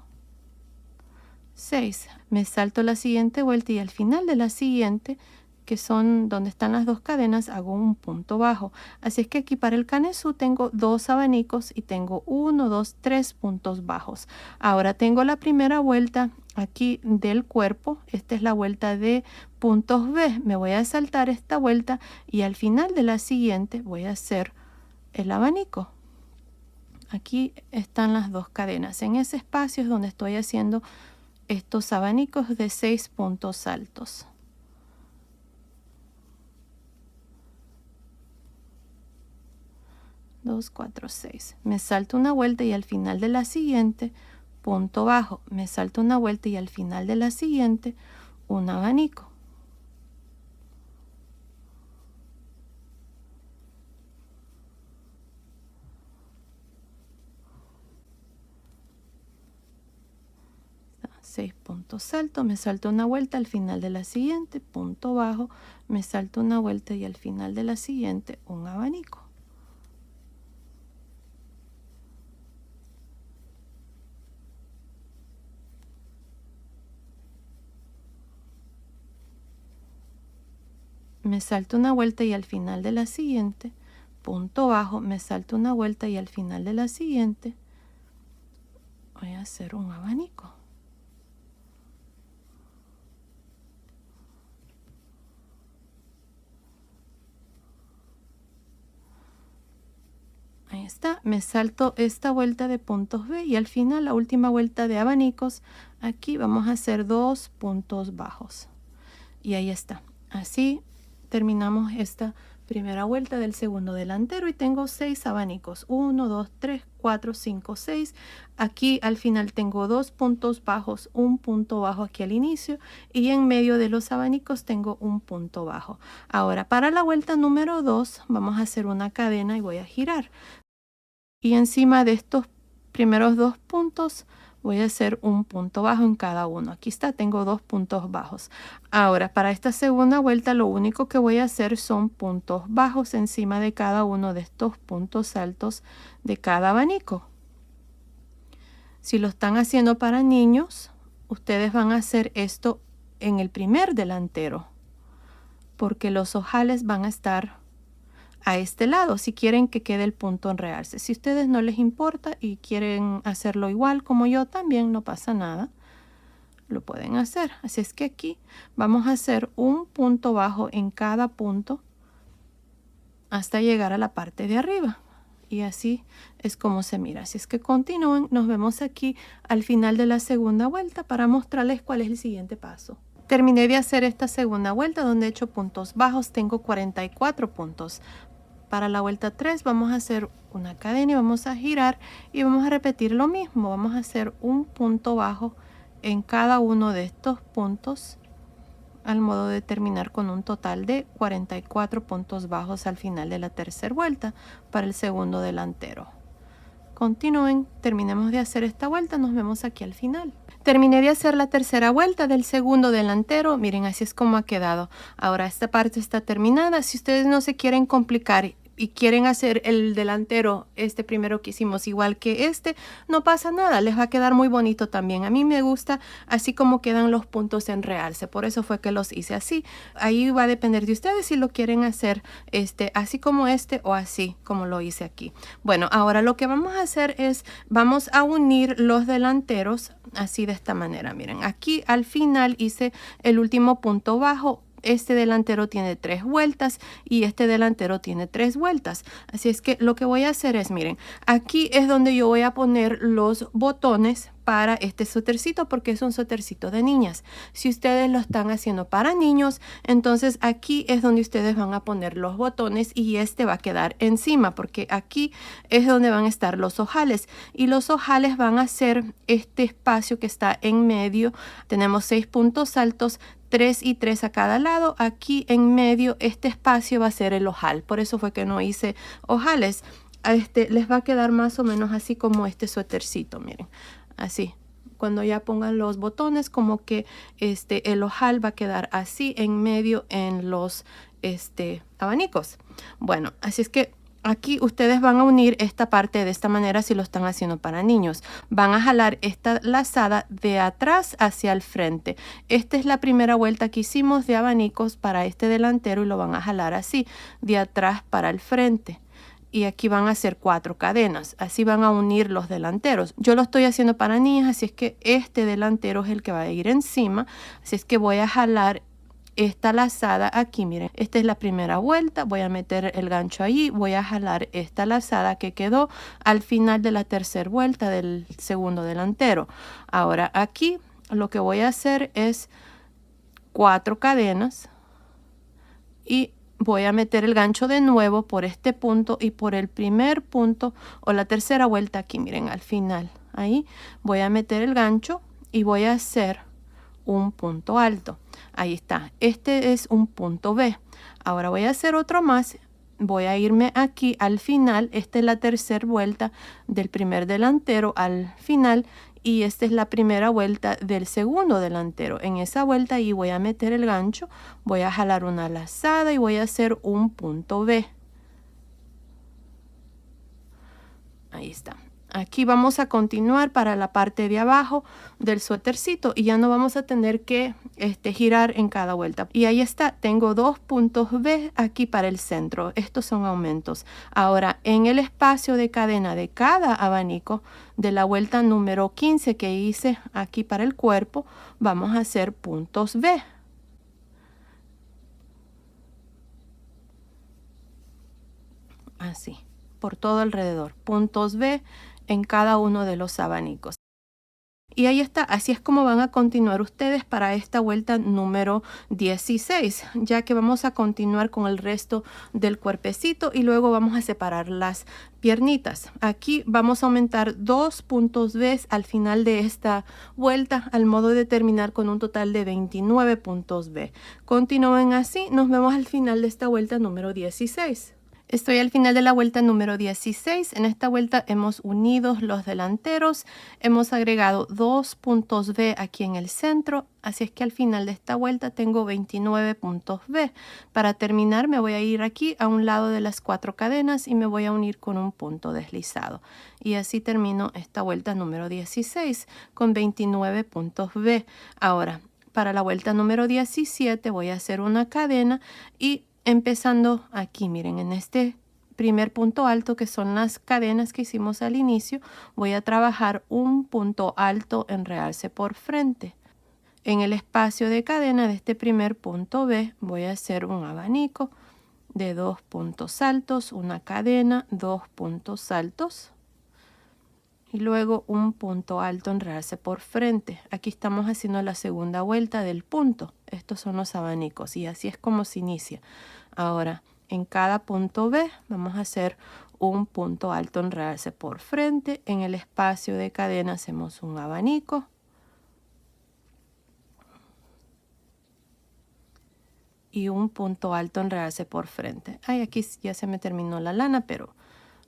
6. Me salto la siguiente vuelta y al final de la siguiente, que son donde están las dos cadenas, hago un punto bajo. Así es que aquí para el canesú tengo 2 abanicos y tengo 1, 2, 3 puntos bajos. Ahora tengo la primera vuelta aquí del cuerpo. Esta es la vuelta de puntos B. Me voy a saltar esta vuelta y al final de la siguiente voy a hacer el abanico. Aquí están las dos cadenas. En ese espacio es donde estoy haciendo estos abanicos de 6 puntos altos. Dos, 4, 6. Me salto una vuelta y al final de la siguiente, punto bajo. Me salto una vuelta y al final de la siguiente, un abanico. Seis puntos altos, me salto una vuelta al final de la siguiente, punto bajo, me salto una vuelta y al final de la siguiente un abanico. Me salto una vuelta y al final de la siguiente, punto bajo, me salto una vuelta y al final de la siguiente voy a hacer un abanico. Ahí está, me salto esta vuelta de puntos B y al final la última vuelta de abanicos, aquí vamos a hacer 2 puntos bajos. Y ahí está. Así terminamos esta primera vuelta del segundo delantero y tengo 6 abanicos. 1, 2, 3, 4, 5, 6. Aquí al final tengo 2 puntos bajos, un punto bajo aquí al inicio y en medio de los abanicos tengo un punto bajo. Ahora para la vuelta número 2 vamos a hacer una cadena y voy a girar. Y encima de estos primeros 2 puntos voy a hacer un punto bajo en cada uno. Aquí está, tengo 2 puntos bajos. Ahora para esta segunda vuelta lo único que voy a hacer son puntos bajos encima de cada uno de estos puntos altos de cada abanico. Si lo están haciendo para niños, ustedes van a hacer esto en el primer delantero, porque los ojales van a estar a este lado si quieren que quede el punto en realce. Si a ustedes no les importa y quieren hacerlo igual como yo también, no pasa nada, lo pueden hacer. Así es que aquí vamos a hacer un punto bajo en cada punto hasta llegar a la parte de arriba. Y así es como se mira. Así es que continúen. Nos vemos aquí al final de la segunda vuelta para mostrarles cuál es el siguiente paso. Terminé de hacer esta segunda vuelta donde he hecho puntos bajos. Tengo 44 puntos. Para la vuelta 3 vamos a hacer una cadena y vamos a girar y vamos a repetir lo mismo. Vamos a hacer un punto bajo en cada uno de estos puntos al modo de terminar con un total de 44 puntos bajos al final de la tercera vuelta para el segundo delantero. Continúen, terminemos de hacer esta vuelta, nos vemos aquí al final. Terminé de hacer la tercera vuelta del segundo delantero. Miren, así es como ha quedado. Ahora esta parte está terminada. Si ustedes no se quieren complicar y quieren hacer el delantero, este primero que hicimos igual que este, no pasa nada, les va a quedar muy bonito también. A mí me gusta así como quedan los puntos en realce, por eso fue que los hice así. Ahí va a depender de ustedes si lo quieren hacer así como o así como lo hice aquí. Bueno, ahora lo que vamos a hacer es, vamos a unir los delanteros así de esta manera. Miren, aquí al final hice el último punto bajo. Este delantero tiene 3 vueltas y este delantero tiene 3 vueltas. Así es que lo que voy a hacer es, miren, aquí es donde yo voy a poner los botones para este suétercito porque es un suétercito de niñas. Si ustedes lo están haciendo para niños, entonces aquí es donde ustedes van a poner los botones y este va a quedar encima porque aquí es donde van a estar los ojales y los ojales van a ser este espacio que está en medio. Tenemos 6 puntos altos, 3 y 3 a cada lado. Aquí en medio este espacio va a ser el ojal, por eso fue que no hice ojales. Les va a quedar más o menos así como este suétercito, miren, así. Cuando ya pongan los botones, como que el ojal va a quedar así en medio en los abanicos. Bueno, así es que aquí ustedes van a unir esta parte de esta manera si lo están haciendo para niños. Van a jalar esta lazada de atrás hacia el frente. Esta es la primera vuelta que hicimos de abanicos para este delantero y lo van a jalar así, de atrás para el frente. Y aquí van a hacer 4 cadenas. Así van a unir los delanteros. Yo lo estoy haciendo para niñas, así es que este delantero es el que va a ir encima. Así es que voy a jalar esta lazada aquí, miren, esta es la primera vuelta, voy a meter el gancho ahí, voy a jalar esta lazada que quedó al final de la tercera vuelta del segundo delantero. Ahora aquí lo que voy a hacer es 4 cadenas y voy a meter el gancho de nuevo por este punto y por el primer punto o la tercera vuelta aquí, miren, al final ahí voy a meter el gancho y voy a hacer un punto alto. Ahí está, este es un punto B. Ahora voy a hacer otro más, voy a irme aquí al final. Esta es la tercera vuelta del primer delantero al final y esta es la primera vuelta del segundo delantero. En esa vuelta ahí voy a meter el gancho, voy a jalar una lazada y voy a hacer un punto B. Ahí está. Aquí vamos a continuar para la parte de abajo del suétercito y ya no vamos a tener que girar en cada vuelta. Y ahí está, tengo 2 puntos B aquí para el centro. Estos son aumentos. Ahora, en el espacio de cadena de cada abanico de la vuelta número 15 que hice aquí para el cuerpo, vamos a hacer puntos B. Así, por todo alrededor. Puntos B en cada uno de los abanicos. Y ahí está, así es como van a continuar ustedes para esta vuelta número 16, ya que vamos a continuar con el resto del cuerpecito y luego vamos a separar las piernitas. Aquí vamos a aumentar 2 puntos B al final de esta vuelta, al modo de terminar con un total de 29 puntos B. Continúen así, nos vemos al final de esta vuelta número 16. Estoy al final de la vuelta número 16. En esta vuelta hemos unido los delanteros, hemos agregado 2 puntos B aquí en el centro, así es que al final de esta vuelta tengo 29 puntos B. Para terminar me voy a ir aquí a un lado de las 4 cadenas y me voy a unir con un punto deslizado. Y así termino esta vuelta número 16 con 29 puntos B. Ahora, para la vuelta número 17 voy a hacer una cadena y empezando aquí, miren, en este primer punto alto que son las cadenas que hicimos al inicio, voy a trabajar un punto alto en realce por frente. En el espacio de cadena de este primer punto B voy a hacer un abanico de 2 puntos altos, una cadena, 2 puntos altos y luego un punto alto en realce por frente. Aquí estamos haciendo la segunda vuelta del punto. Estos son los abanicos y así es como se inicia. Ahora, en cada punto B vamos a hacer un punto alto en realce por frente. En el espacio de cadena hacemos un abanico. Y un punto alto en realce por frente. Ay, aquí ya se me terminó la lana, pero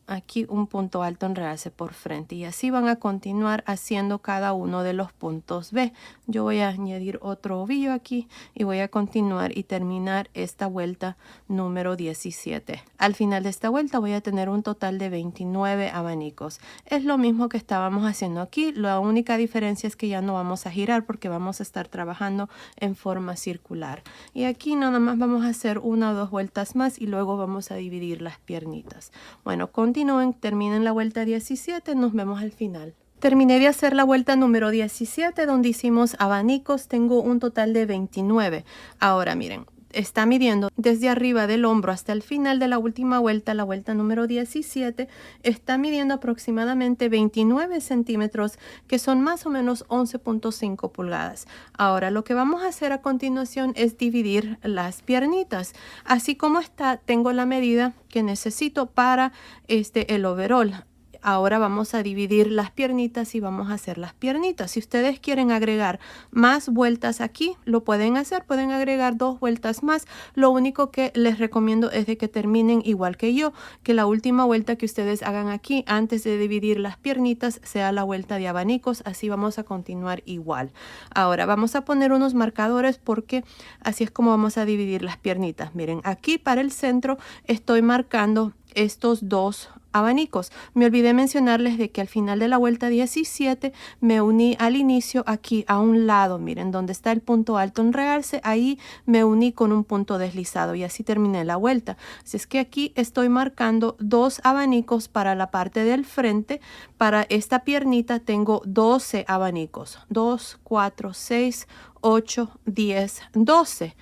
aquí un punto alto en realce por frente y así van a continuar haciendo cada uno de los puntos B. Yo voy a añadir otro ovillo aquí y voy a continuar y terminar esta vuelta número 17. Al final de esta vuelta voy a tener un total de 29 abanicos. Es lo mismo que estábamos haciendo aquí, la única diferencia es que ya no vamos a girar porque vamos a estar trabajando en forma circular. Y aquí nada más vamos a hacer una o dos vueltas más y luego vamos a dividir las piernitas. Bueno, continúen, terminen la vuelta 17, nos vemos al final. Terminé de hacer la vuelta número 17 donde hicimos abanicos, tengo un total de 29. Ahora miren, está midiendo desde arriba del hombro hasta el final de la última vuelta, la vuelta número 17, está midiendo aproximadamente 29 centímetros, que son más o menos 11.5 pulgadas. Ahora lo que vamos a hacer a continuación es dividir las piernitas. Así como está, tengo la medida que necesito para el overall. Ahora vamos a dividir las piernitas y vamos a hacer las piernitas. Si ustedes quieren agregar más vueltas aquí, lo pueden hacer. Pueden agregar 2 vueltas más. Lo único que les recomiendo es de que terminen igual que yo, que la última vuelta que ustedes hagan aquí antes de dividir las piernitas sea la vuelta de abanicos. Así vamos a continuar igual. Ahora vamos a poner unos marcadores porque así es como vamos a dividir las piernitas. Miren, aquí para el centro estoy marcando estos 2 abanicos. Me olvidé mencionarles de que al final de la vuelta 17 me uní al inicio aquí a un lado, miren, donde está el punto alto en realce, ahí me uní con un punto deslizado y así terminé la vuelta. Así es que aquí estoy marcando 2 abanicos para la parte del frente. Para esta piernita tengo 12 abanicos, 2, 4, 6, 8, 10, 12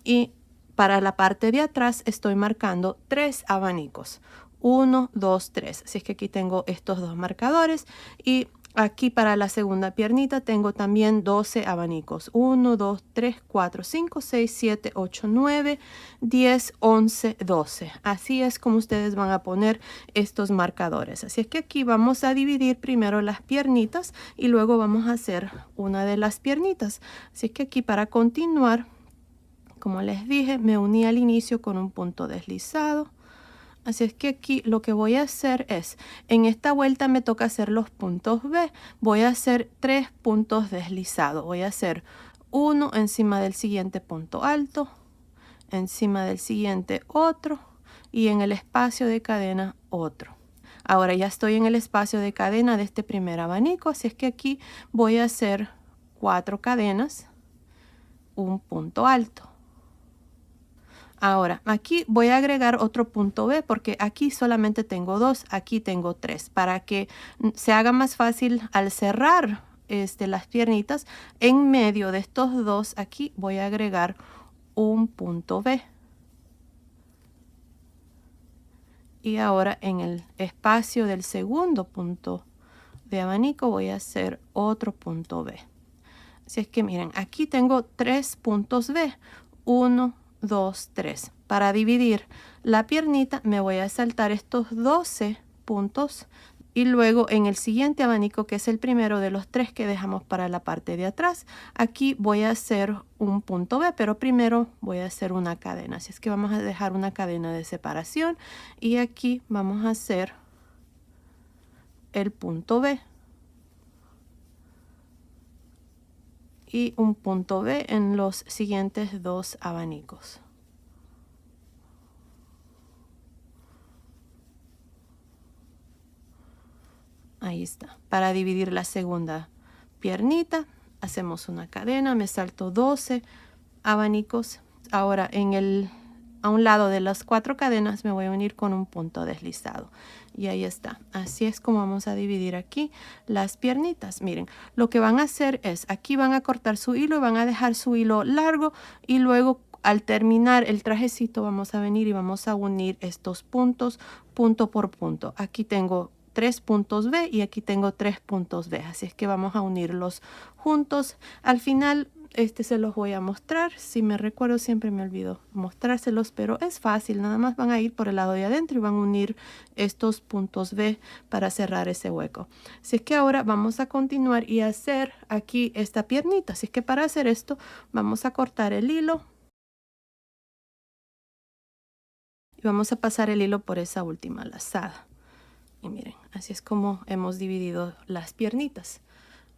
y para la parte de atrás estoy marcando 3 abanicos. 1, 2, 3. Así es que aquí tengo estos 2 marcadores. Y aquí para la segunda piernita tengo también 12 abanicos. 1, 2, 3, 4, 5, 6, 7, 8, 9, 10, 11, 12. Así es como ustedes van a poner estos marcadores. Así es que aquí vamos a dividir primero las piernitas y luego vamos a hacer una de las piernitas. Así es que aquí para continuar, como les dije, me uní al inicio con un punto deslizado. Así es que aquí lo que voy a hacer es, en esta vuelta me toca hacer los puntos B. Voy a hacer 3 puntos deslizados. Voy a hacer uno encima del siguiente punto alto, encima del siguiente otro y en el espacio de cadena otro. Ahora ya estoy en el espacio de cadena de este primer abanico, así es que aquí voy a hacer 4 cadenas, un punto alto. Ahora, aquí voy a agregar otro punto B porque aquí solamente tengo 2, aquí tengo 3. Para que se haga más fácil al cerrar las piernitas, en medio de estos 2 aquí voy a agregar un punto B. Y ahora en el espacio del segundo punto de abanico voy a hacer otro punto B. Así es que miren, aquí tengo 3 puntos B. 1, 2, 3. Para dividir la piernita me voy a saltar estos 12 puntos y luego en el siguiente abanico, que es el primero de los 3 que dejamos para la parte de atrás, aquí voy a hacer un punto B, pero primero voy a hacer una cadena. Así es que vamos a dejar una cadena de separación y aquí vamos a hacer el punto B. Y un punto B en los siguientes 2 abanicos. Ahí está. Para dividir la segunda piernita, hacemos una cadena, me salto 12 abanicos. Ahora a un lado de las 4 cadenas me voy a unir con un punto deslizado. Y ahí está. Así es como vamos a dividir aquí las piernitas. Miren, lo que van a hacer es, aquí van a cortar su hilo y van a dejar su hilo largo y luego al terminar el trajecito vamos a venir y vamos a unir estos puntos, punto por punto. Aquí tengo 3 puntos B y aquí tengo 3 puntos B. Así es que vamos a unirlos juntos. Al final se los voy a mostrar. Si me recuerdo, siempre me olvido mostrárselos, pero es fácil. Nada más van a ir por el lado de adentro y van a unir estos puntos B para cerrar ese hueco. Así es que ahora vamos a continuar y hacer aquí esta piernita. Así es que para hacer esto vamos a cortar el hilo y vamos a pasar el hilo por esa última lazada. Y miren, así es como hemos dividido las piernitas.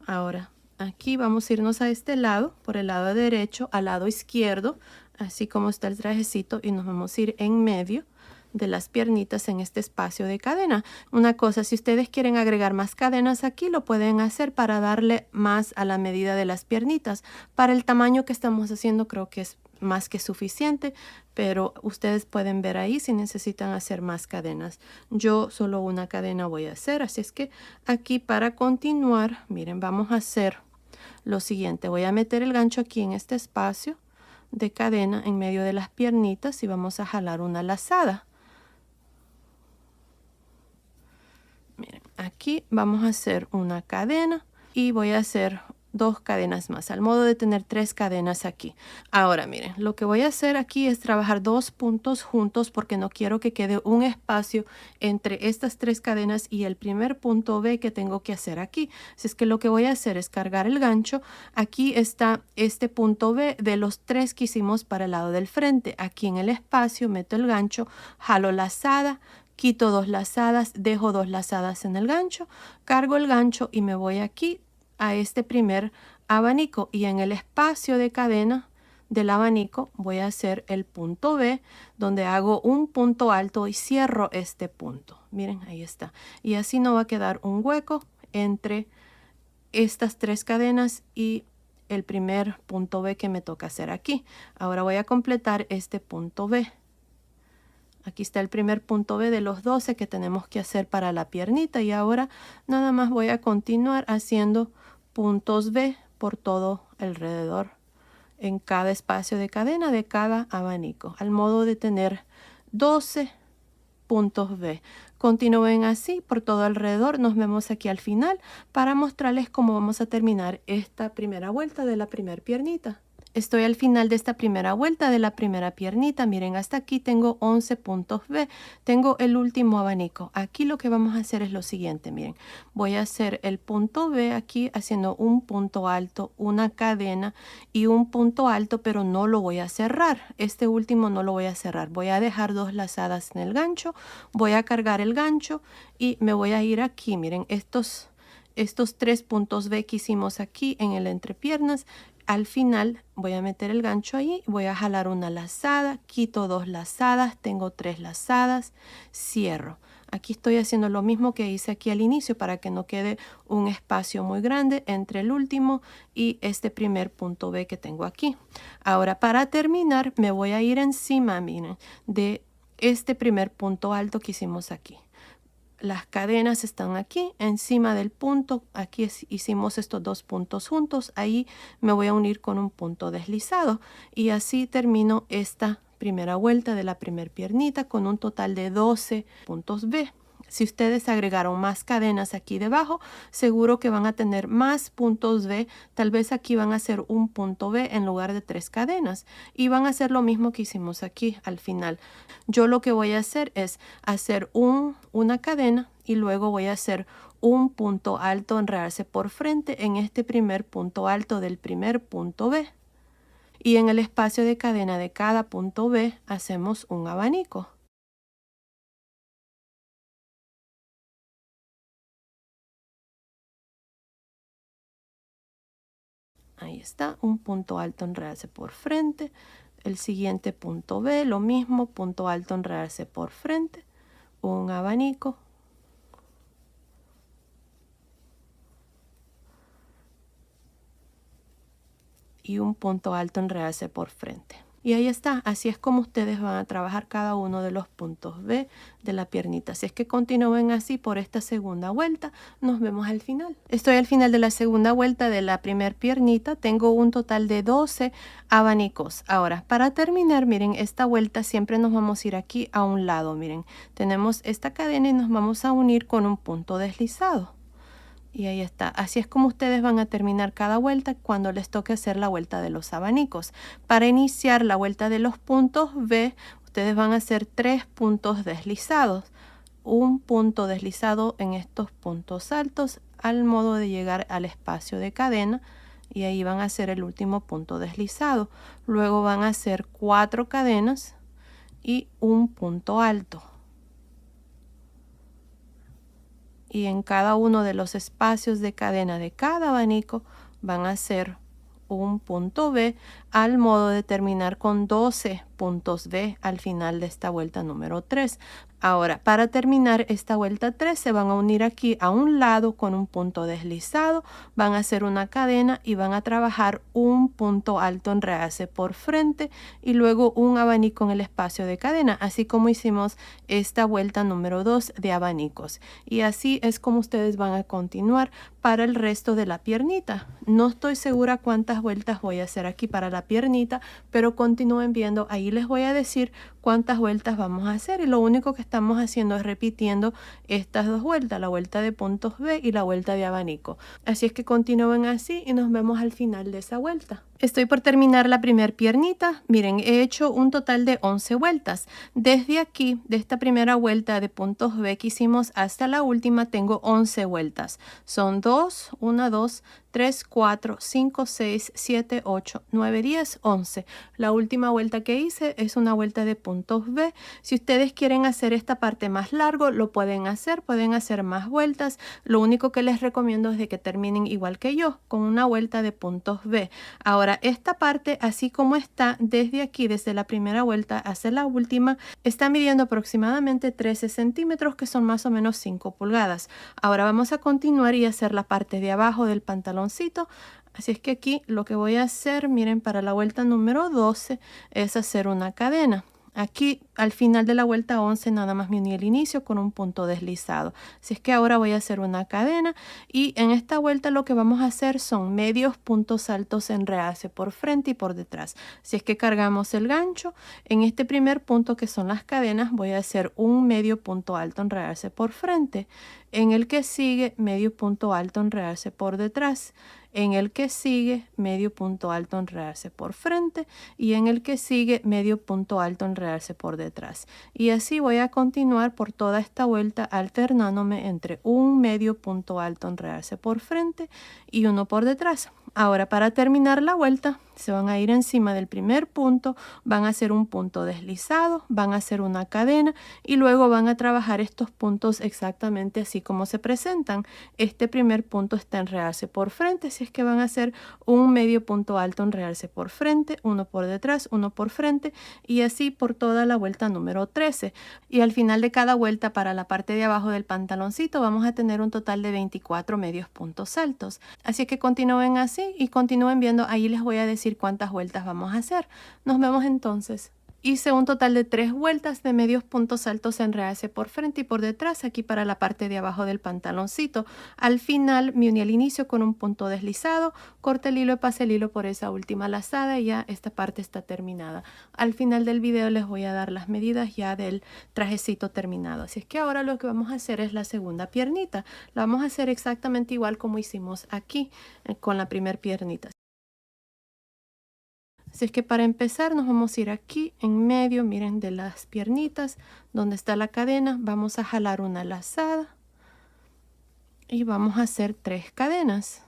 Ahora, aquí vamos a irnos a este lado, por el lado derecho, al lado izquierdo, así como está el trajecito, y nos vamos a ir en medio de las piernitas en este espacio de cadena. Una cosa, si ustedes quieren agregar más cadenas aquí, lo pueden hacer para darle más a la medida de las piernitas. Para el tamaño que estamos haciendo, creo que es más que suficiente, pero ustedes pueden ver ahí si necesitan hacer más cadenas. Yo solo una cadena voy a hacer, así es que aquí para continuar, miren, vamos a hacer lo siguiente. Voy a meter el gancho aquí en este espacio de cadena en medio de las piernitas y vamos a jalar una lazada. Miren, aquí vamos a hacer una cadena y voy a hacer 2 cadenas más, al modo de tener 3 cadenas aquí. Ahora miren, lo que voy a hacer aquí es trabajar 2 puntos juntos porque no quiero que quede un espacio entre estas 3 cadenas y el primer punto B que tengo que hacer aquí. Así es que lo que voy a hacer es cargar el gancho. Aquí está este punto B de los 3 que hicimos para el lado del frente. Aquí en el espacio meto el gancho, jalo lazada, quito 2 lazadas, dejo 2 lazadas en el gancho, cargo el gancho y me voy aquí a este primer abanico y en el espacio de cadena del abanico voy a hacer el punto B donde hago un punto alto y cierro este punto. Miren, ahí está. Y así no va a quedar un hueco entre estas 3 cadenas y el primer punto B que me toca hacer aquí. Ahora voy a completar este punto B. Aquí está el primer punto B de los 12 que tenemos que hacer para la piernita y ahora nada más voy a continuar haciendo puntos B por todo alrededor en cada espacio de cadena de cada abanico, al modo de tener 12 puntos B. Continúen así por todo alrededor. Nos vemos aquí al final para mostrarles cómo vamos a terminar esta primera vuelta de la primera piernita. Estoy al final de esta primera vuelta de la primera piernita. Miren, hasta aquí tengo 11 puntos B. Tengo el último abanico. Aquí lo que vamos a hacer es lo siguiente. Miren, voy a hacer el punto B aquí haciendo un punto alto, una cadena y un punto alto, pero no lo voy a cerrar. Este último no lo voy a cerrar. Voy a dejar 2 lazadas en el gancho. Voy a cargar el gancho y me voy a ir aquí. Miren, estos 3 puntos B que hicimos aquí en el entrepiernas. Al final voy a meter el gancho ahí, voy a jalar una lazada, quito 2 lazadas, tengo 3 lazadas, cierro. Aquí estoy haciendo lo mismo que hice aquí al inicio para que no quede un espacio muy grande entre el último y este primer punto B que tengo aquí. Ahora para terminar me voy a ir encima, miren, de este primer punto alto que hicimos aquí. Las cadenas están aquí encima del punto. Aquí hicimos estos 2 puntos juntos. Ahí me voy a unir con un punto deslizado y así termino esta primera vuelta de la primer piernita con un total de 12 puntos B. Si ustedes agregaron más cadenas aquí debajo, seguro que van a tener más puntos B. Tal vez aquí van a hacer un punto B en lugar de 3 cadenas. Y van a hacer lo mismo que hicimos aquí al final. Yo lo que voy a hacer es hacer una cadena y luego voy a hacer un punto alto, enredarse por frente en este primer punto alto del primer punto B. Y en el espacio de cadena de cada punto B hacemos un abanico. Ahí está, un punto alto, enredarse por frente. El siguiente punto B, lo mismo, punto alto, enredarse por frente. Un abanico. Y un punto alto, enredarse por frente. Y ahí está, así es como ustedes van a trabajar cada uno de los puntos B de la piernita. Así es que continúen así por esta segunda vuelta. Nos vemos al final. Estoy al final de la segunda vuelta de la primer piernita. Tengo un total de 12 abanicos. Ahora, para terminar, miren, esta vuelta siempre nos vamos a ir aquí a un lado. Miren, tenemos esta cadena y nos vamos a unir con un punto deslizado. Y ahí está. Así es como ustedes van a terminar cada vuelta cuando les toque hacer la vuelta de los abanicos. Para iniciar la vuelta de los puntos B, ustedes van a hacer 3 puntos deslizados. Un punto deslizado en estos puntos altos al modo de llegar al espacio de cadena. Y ahí van a hacer el último punto deslizado. Luego van a hacer 4 cadenas y un punto alto. y en cada uno de los espacios de cadena de cada abanico van a hacer un punto B, al modo de terminar con 12 puntos B al final de esta vuelta número 3. Ahora, para terminar esta vuelta 3, se van a unir aquí a un lado con un punto deslizado, van a hacer una cadena y van a trabajar un punto alto en realce por frente y luego un abanico en el espacio de cadena, así como hicimos esta vuelta número 2 de abanicos. Y así es como ustedes van a continuar para el resto de la piernita. No estoy segura cuántas vueltas voy a hacer aquí para la piernita, pero continúen viendo, ahí les voy a decir cuántas vueltas vamos a hacer, y lo único que estamos haciendo es repitiendo estas dos vueltas, la vuelta de puntos B y la vuelta de abanico. Así es que continúen así y nos vemos al final de esa vuelta. Estoy por terminar la primer piernita. Miren, he hecho un total de 11 vueltas. Desde aquí, de esta primera vuelta de puntos B que hicimos hasta la última, tengo 11 vueltas. Son 2, 1, 2, 3, 4, 5, 6, 7, 8, 9, 10, 11. La última vuelta que hice es una vuelta de puntos B. Si ustedes quieren hacer esta parte más largo, lo pueden hacer más vueltas. Lo único que les recomiendo es de que terminen igual que yo, con una vuelta de puntos B. Ahora, esta parte, así como está, desde aquí, desde la primera vuelta hasta la última, está midiendo aproximadamente 13 centímetros, que son más o menos 5 pulgadas. Ahora vamos a continuar y hacer la parte de abajo del pantaloncito. Así es que aquí lo que voy a hacer, miren, para la vuelta número 12 es hacer una cadena. Aquí al final de la vuelta 11 nada más me uní el inicio con un punto deslizado. Así es que ahora voy a hacer una cadena y en esta vuelta lo que vamos a hacer son medios puntos altos en realce por frente y por detrás. Así es que cargamos el gancho. En este primer punto, que son las cadenas, voy a hacer un medio punto alto en realce por frente. En el que sigue, medio punto alto en realce por detrás. En el que sigue, medio punto alto en realce por frente, y en el que sigue, medio punto alto en realce por detrás. Y así voy a continuar por toda esta vuelta, alternándome entre un medio punto alto en realce por frente y uno por detrás. Ahora, para terminar la vuelta, se van a ir encima del primer punto, van a hacer un punto deslizado, van a hacer una cadena y luego van a trabajar estos puntos exactamente así como se presentan. Este primer punto está en realce por frente, así es que van a hacer un medio punto alto en realce por frente, uno por detrás, uno por frente, y así por toda la vuelta número 13. Y al final de cada vuelta, para la parte de abajo del pantaloncito, vamos a tener un total de 24 medios puntos altos. Así que continúen así y continúen viendo, ahí les voy a decir cuántas vueltas vamos a hacer. Nos vemos entonces. Hice un total de 3 vueltas de medios puntos altos en realce por frente y por detrás, aquí para la parte de abajo del pantaloncito. Al final me uní al inicio con un punto deslizado, corté el hilo y pasé el hilo por esa última lazada y ya esta parte está terminada. Al final del video les voy a dar las medidas ya del trajecito terminado. Así es que ahora lo que vamos a hacer es la segunda piernita. La vamos a hacer exactamente igual como hicimos aquí con la primera piernita. Así es que para empezar nos vamos a ir aquí en medio, miren, de las piernitas donde está la cadena. Vamos a jalar una lazada y vamos a hacer 3 cadenas.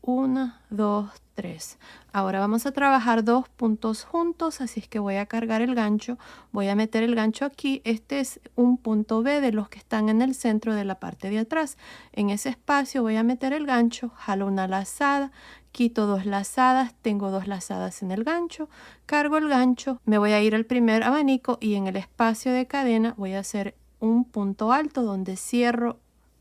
1, 2, 3. Ahora vamos a trabajar 2 puntos juntos, así es que voy a cargar el gancho, voy a meter el gancho aquí. Este es un punto B de los que están en el centro de la parte de atrás. En ese espacio voy a meter el gancho, jalo una lazada, quito 2 lazadas, tengo 2 lazadas en el gancho, cargo el gancho, me voy a ir al primer abanico y en el espacio de cadena voy a hacer un punto alto donde cierro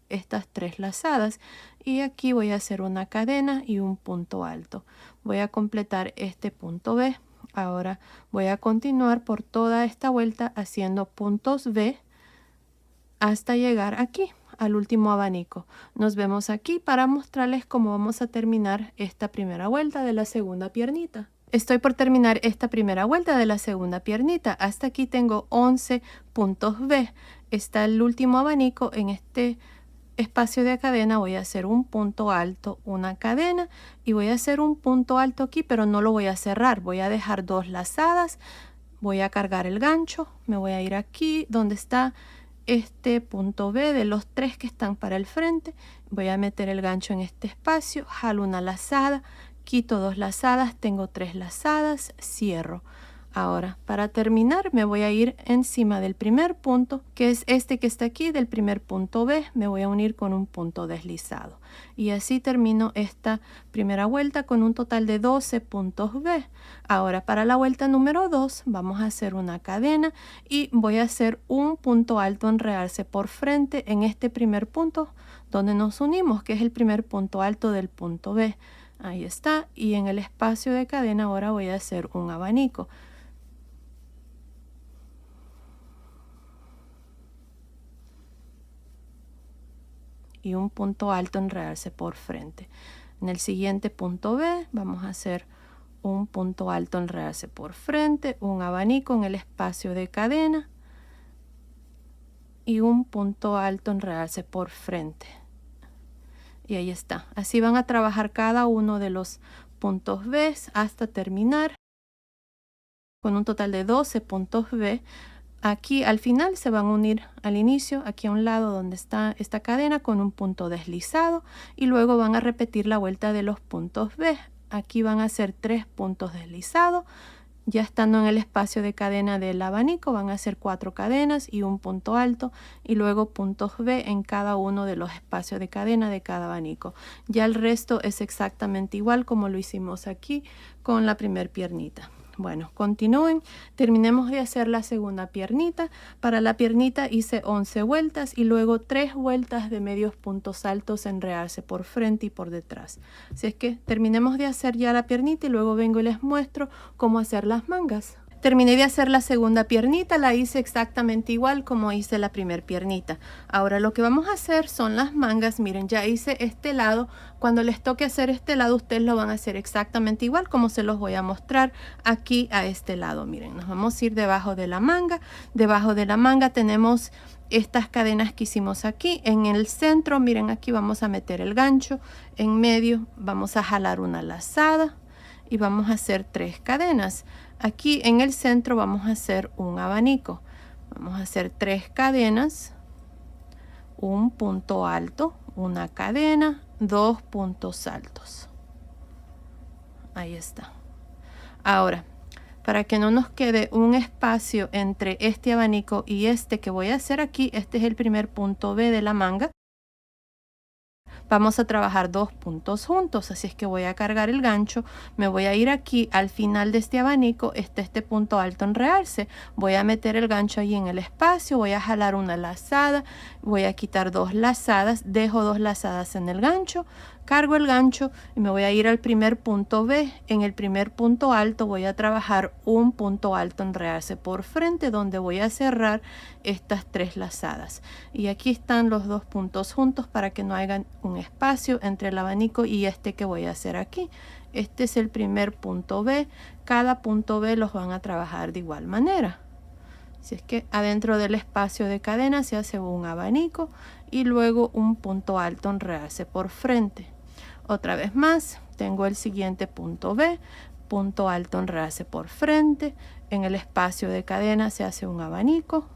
estas 3 lazadas y aquí voy a hacer una cadena y un punto alto. Voy a completar este punto B. Ahora voy a continuar por toda esta vuelta haciendo puntos B hasta llegar aquí al último abanico. Nos vemos aquí para mostrarles cómo vamos a terminar esta primera vuelta de la segunda piernita. Estoy por terminar esta primera vuelta de la segunda piernita. Hasta aquí tengo 11 puntos B. Está el último abanico. En este espacio de cadena voy a hacer un punto alto, una cadena, y voy a hacer un punto alto aquí, pero no lo voy a cerrar. Voy a dejar 2 lazadas, voy a cargar el gancho, me voy a ir aquí donde está este punto B de los 3 que están para el frente. Voy a meter el gancho en este espacio, jalo una lazada, quito 2 lazadas, tengo 3 lazadas, cierro. Ahora, para terminar, me voy a ir encima del primer punto, que es este que está aquí, del primer punto B. Me voy a unir con un punto deslizado. Y así termino esta primera vuelta con un total de 12 puntos B. Ahora, para la vuelta número 2, vamos a hacer una cadena y voy a hacer un punto alto en realce por frente en este primer punto donde nos unimos, que es el primer punto alto del punto B. Ahí está. Y en el espacio de cadena ahora voy a hacer un abanico. Y un punto alto en realce por frente. En el siguiente punto B vamos a hacer un punto alto en realce por frente, un abanico en el espacio de cadena y un punto alto en realce por frente. Y ahí está. Así van a trabajar cada uno de los puntos B hasta terminar con un total de 12 puntos B. Aquí al final se van a unir al inicio, aquí a un lado donde está esta cadena, con un punto deslizado, y luego van a repetir la vuelta de los puntos B. Aquí van a hacer 3 puntos deslizados. Ya estando en el espacio de cadena del abanico van a hacer 4 cadenas y un punto alto, y luego puntos B en cada uno de los espacios de cadena de cada abanico. Ya el resto es exactamente igual como lo hicimos aquí con la primer piernita. Bueno, continúen, terminemos de hacer la segunda piernita. Para la piernita hice 11 vueltas y luego 3 vueltas de medios puntos altos en realce por frente y por detrás. Así es que terminemos de hacer ya la piernita y luego vengo y les muestro cómo hacer las mangas. Terminé de hacer la segunda piernita, la hice exactamente igual como hice la primer piernita. Ahora lo que vamos a hacer son las mangas. Miren, ya hice este lado. Cuando les toque hacer este lado, ustedes lo van a hacer exactamente igual como se los voy a mostrar aquí a este lado. Miren, nos vamos a ir debajo de la manga. Debajo de la manga tenemos estas cadenas que hicimos aquí. En el centro, miren, aquí vamos a meter el gancho. En medio vamos a jalar una lazada y vamos a hacer 3 cadenas. Aquí en el centro vamos a hacer un abanico. Vamos a hacer 3 cadenas, un punto alto, una cadena, 2 puntos altos. Ahí está. Ahora, para que no nos quede un espacio entre este abanico y este que voy a hacer aquí, este es el primer punto B de la manga. Vamos a trabajar 2 puntos juntos, así es que voy a cargar el gancho, me voy a ir aquí al final de este abanico, este punto alto en realce, voy a meter el gancho ahí en el espacio, voy a jalar una lazada, voy a quitar 2 lazadas, dejo 2 lazadas en el gancho, cargo el gancho y me voy a ir al primer punto B. En el primer punto alto voy a trabajar un punto alto en realce por frente, donde voy a cerrar estas 3 lazadas. Y aquí están los 2 puntos juntos para que no haya un espacio entre el abanico y este que voy a hacer aquí. Este es el primer punto B. Cada punto B los van a trabajar de igual manera. Así es que adentro del espacio de cadena se hace un abanico y luego un punto alto en realce por frente. Otra vez más, tengo el siguiente punto B, punto alto en realce por frente. En el espacio de cadena se hace un abanico.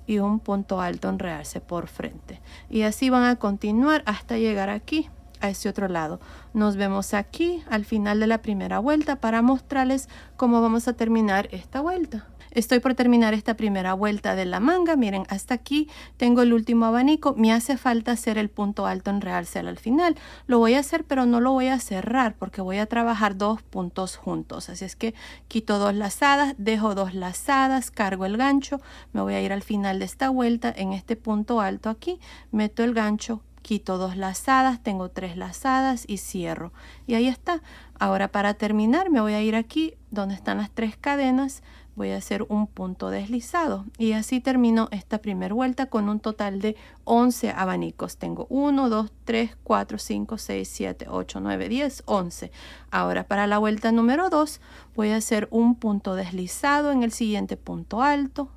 Y un punto alto en realce por frente. Y así van a continuar hasta llegar aquí, a ese otro lado. Nos vemos aquí al final de la primera vuelta para mostrarles cómo vamos a terminar esta vuelta. Estoy por terminar esta primera vuelta de la manga. Miren, hasta aquí tengo el último abanico. Me hace falta hacer el punto alto en realce al final. Lo voy a hacer, pero no lo voy a cerrar porque voy a trabajar 2 puntos juntos. Así es que quito 2 lazadas, dejo 2 lazadas, cargo el gancho. Me voy a ir al final de esta vuelta en este punto alto aquí. Meto el gancho, quito 2 lazadas, tengo 3 lazadas y cierro. Y ahí está. Ahora para terminar me voy a ir aquí donde están las 3 cadenas. Voy a hacer un punto deslizado y así termino esta primera vuelta con un total de 11 abanicos. Tengo 1, 2, 3, 4, 5, 6, 7, 8, 9, 10, 11. Ahora para la vuelta número 2 voy a hacer un punto deslizado en el siguiente punto alto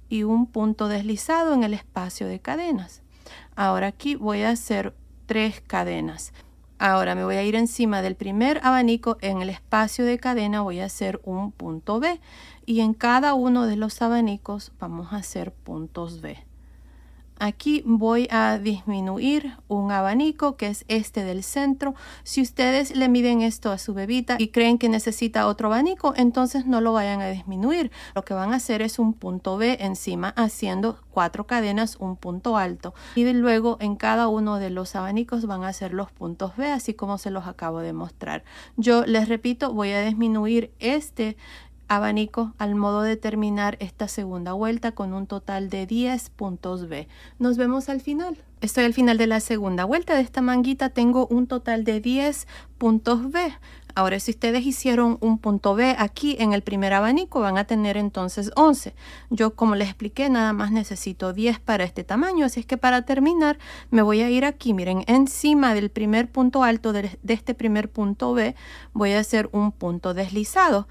y un punto deslizado en el espacio de cadenas. Ahora aquí voy a hacer 3 cadenas. Ahora me voy a ir encima del primer abanico. En el espacio de cadena voy a hacer un punto B y en cada uno de los abanicos vamos a hacer puntos B. Aquí voy a disminuir un abanico que es este del centro. Si ustedes le miden esto a su bebita y creen que necesita otro abanico, entonces no lo vayan a disminuir. Lo que van a hacer es un punto B encima, haciendo 4 cadenas, un punto alto. Y luego en cada uno de los abanicos van a hacer los puntos B, así como se los acabo de mostrar. Yo les repito, voy a disminuir este abanico al modo de terminar esta segunda vuelta con un total de 10 puntos B. Nos vemos al final. Estoy al final de la segunda vuelta de esta manguita. Tengo un total de 10 puntos B. Ahora, si ustedes hicieron un punto B aquí en el primer abanico, van a tener entonces 11. Yo, como les expliqué, nada más necesito 10 para este tamaño. Así es que para terminar, me voy a ir aquí. Miren, encima del primer punto alto de este primer punto B, voy a hacer un punto deslizado.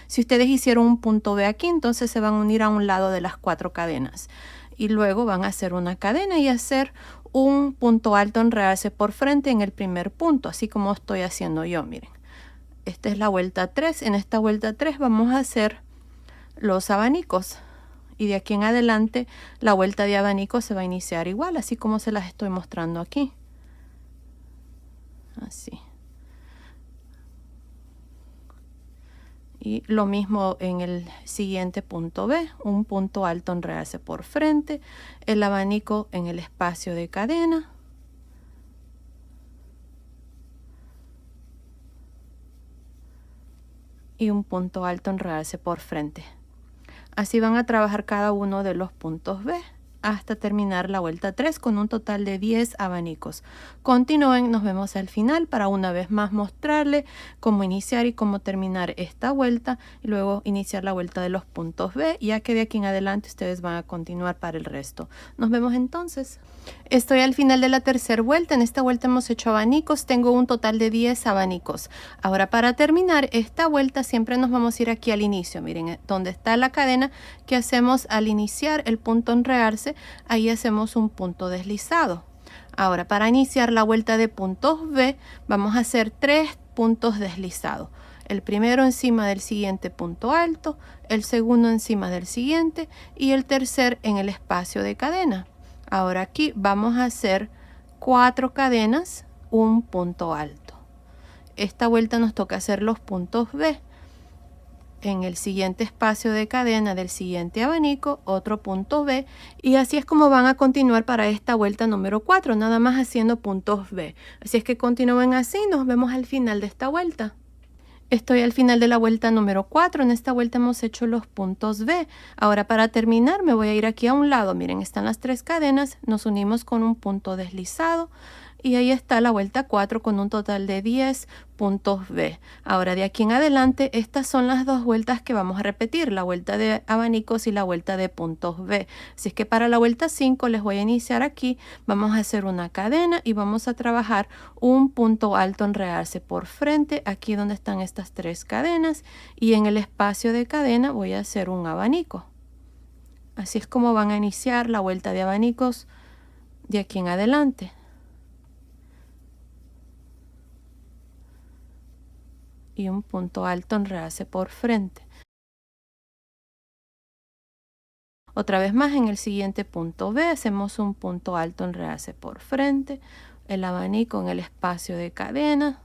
Si ustedes hicieron un punto B aquí, entonces se van a unir a un lado de las 4 cadenas. Y luego van a hacer una cadena y hacer un punto alto, enredarse por frente en el primer punto, así como estoy haciendo yo, miren. Esta es la vuelta 3. En esta vuelta 3 vamos a hacer los abanicos. Y de aquí en adelante la vuelta de abanico se va a iniciar igual, así como se las estoy mostrando aquí. Así. Y lo mismo en el siguiente punto B, un punto alto, enredarse por frente, el abanico en el espacio de cadena. Y un punto alto, enredarse por frente. Así van a trabajar cada uno de los puntos B hasta terminar la vuelta 3 con un total de 10 abanicos. Continúen, nos vemos al final para una vez más mostrarle cómo iniciar y cómo terminar esta vuelta y luego iniciar la vuelta de los puntos B, ya que de aquí en adelante ustedes van a continuar para el resto. Nos vemos entonces. Estoy al final de la tercera vuelta. En esta vuelta hemos hecho abanicos. Tengo un total de 10 abanicos. Ahora, para terminar esta vuelta siempre nos vamos a ir aquí al inicio. Miren, donde está la cadena que hacemos al iniciar el punto enredarse, ahí hacemos un punto deslizado. Ahora, para iniciar la vuelta de puntos B, vamos a hacer 3 puntos deslizados. El primero encima del siguiente punto alto, el segundo encima del siguiente y el tercer en el espacio de cadena. Ahora aquí vamos a hacer 4 cadenas, un punto alto. Esta vuelta nos toca hacer los puntos B. En el siguiente espacio de cadena del siguiente abanico, otro punto B. Y así es como van a continuar para esta vuelta número 4, nada más haciendo puntos B. Así es que continúen así, nos vemos al final de esta vuelta. Estoy al final de la vuelta número 4. En esta vuelta hemos hecho los puntos B. Ahora para terminar me voy a ir aquí a un lado. Miren, están las 3 cadenas. Nos unimos con un punto deslizado. Y ahí está la vuelta 4 con un total de 10 puntos B. Ahora de aquí en adelante estas son las 2 vueltas que vamos a repetir, la vuelta de abanicos y la vuelta de puntos B. Así es que para la vuelta 5 les voy a iniciar aquí, vamos a hacer una cadena y vamos a trabajar un punto alto, enredarse por frente, aquí donde están estas 3 cadenas, y en el espacio de cadena voy a hacer un abanico. Así es como van a iniciar la vuelta de abanicos de aquí en adelante. Y un punto alto, enredarse por frente. Otra vez más en el siguiente punto B hacemos un punto alto, enredarse por frente, el abanico en el espacio de cadena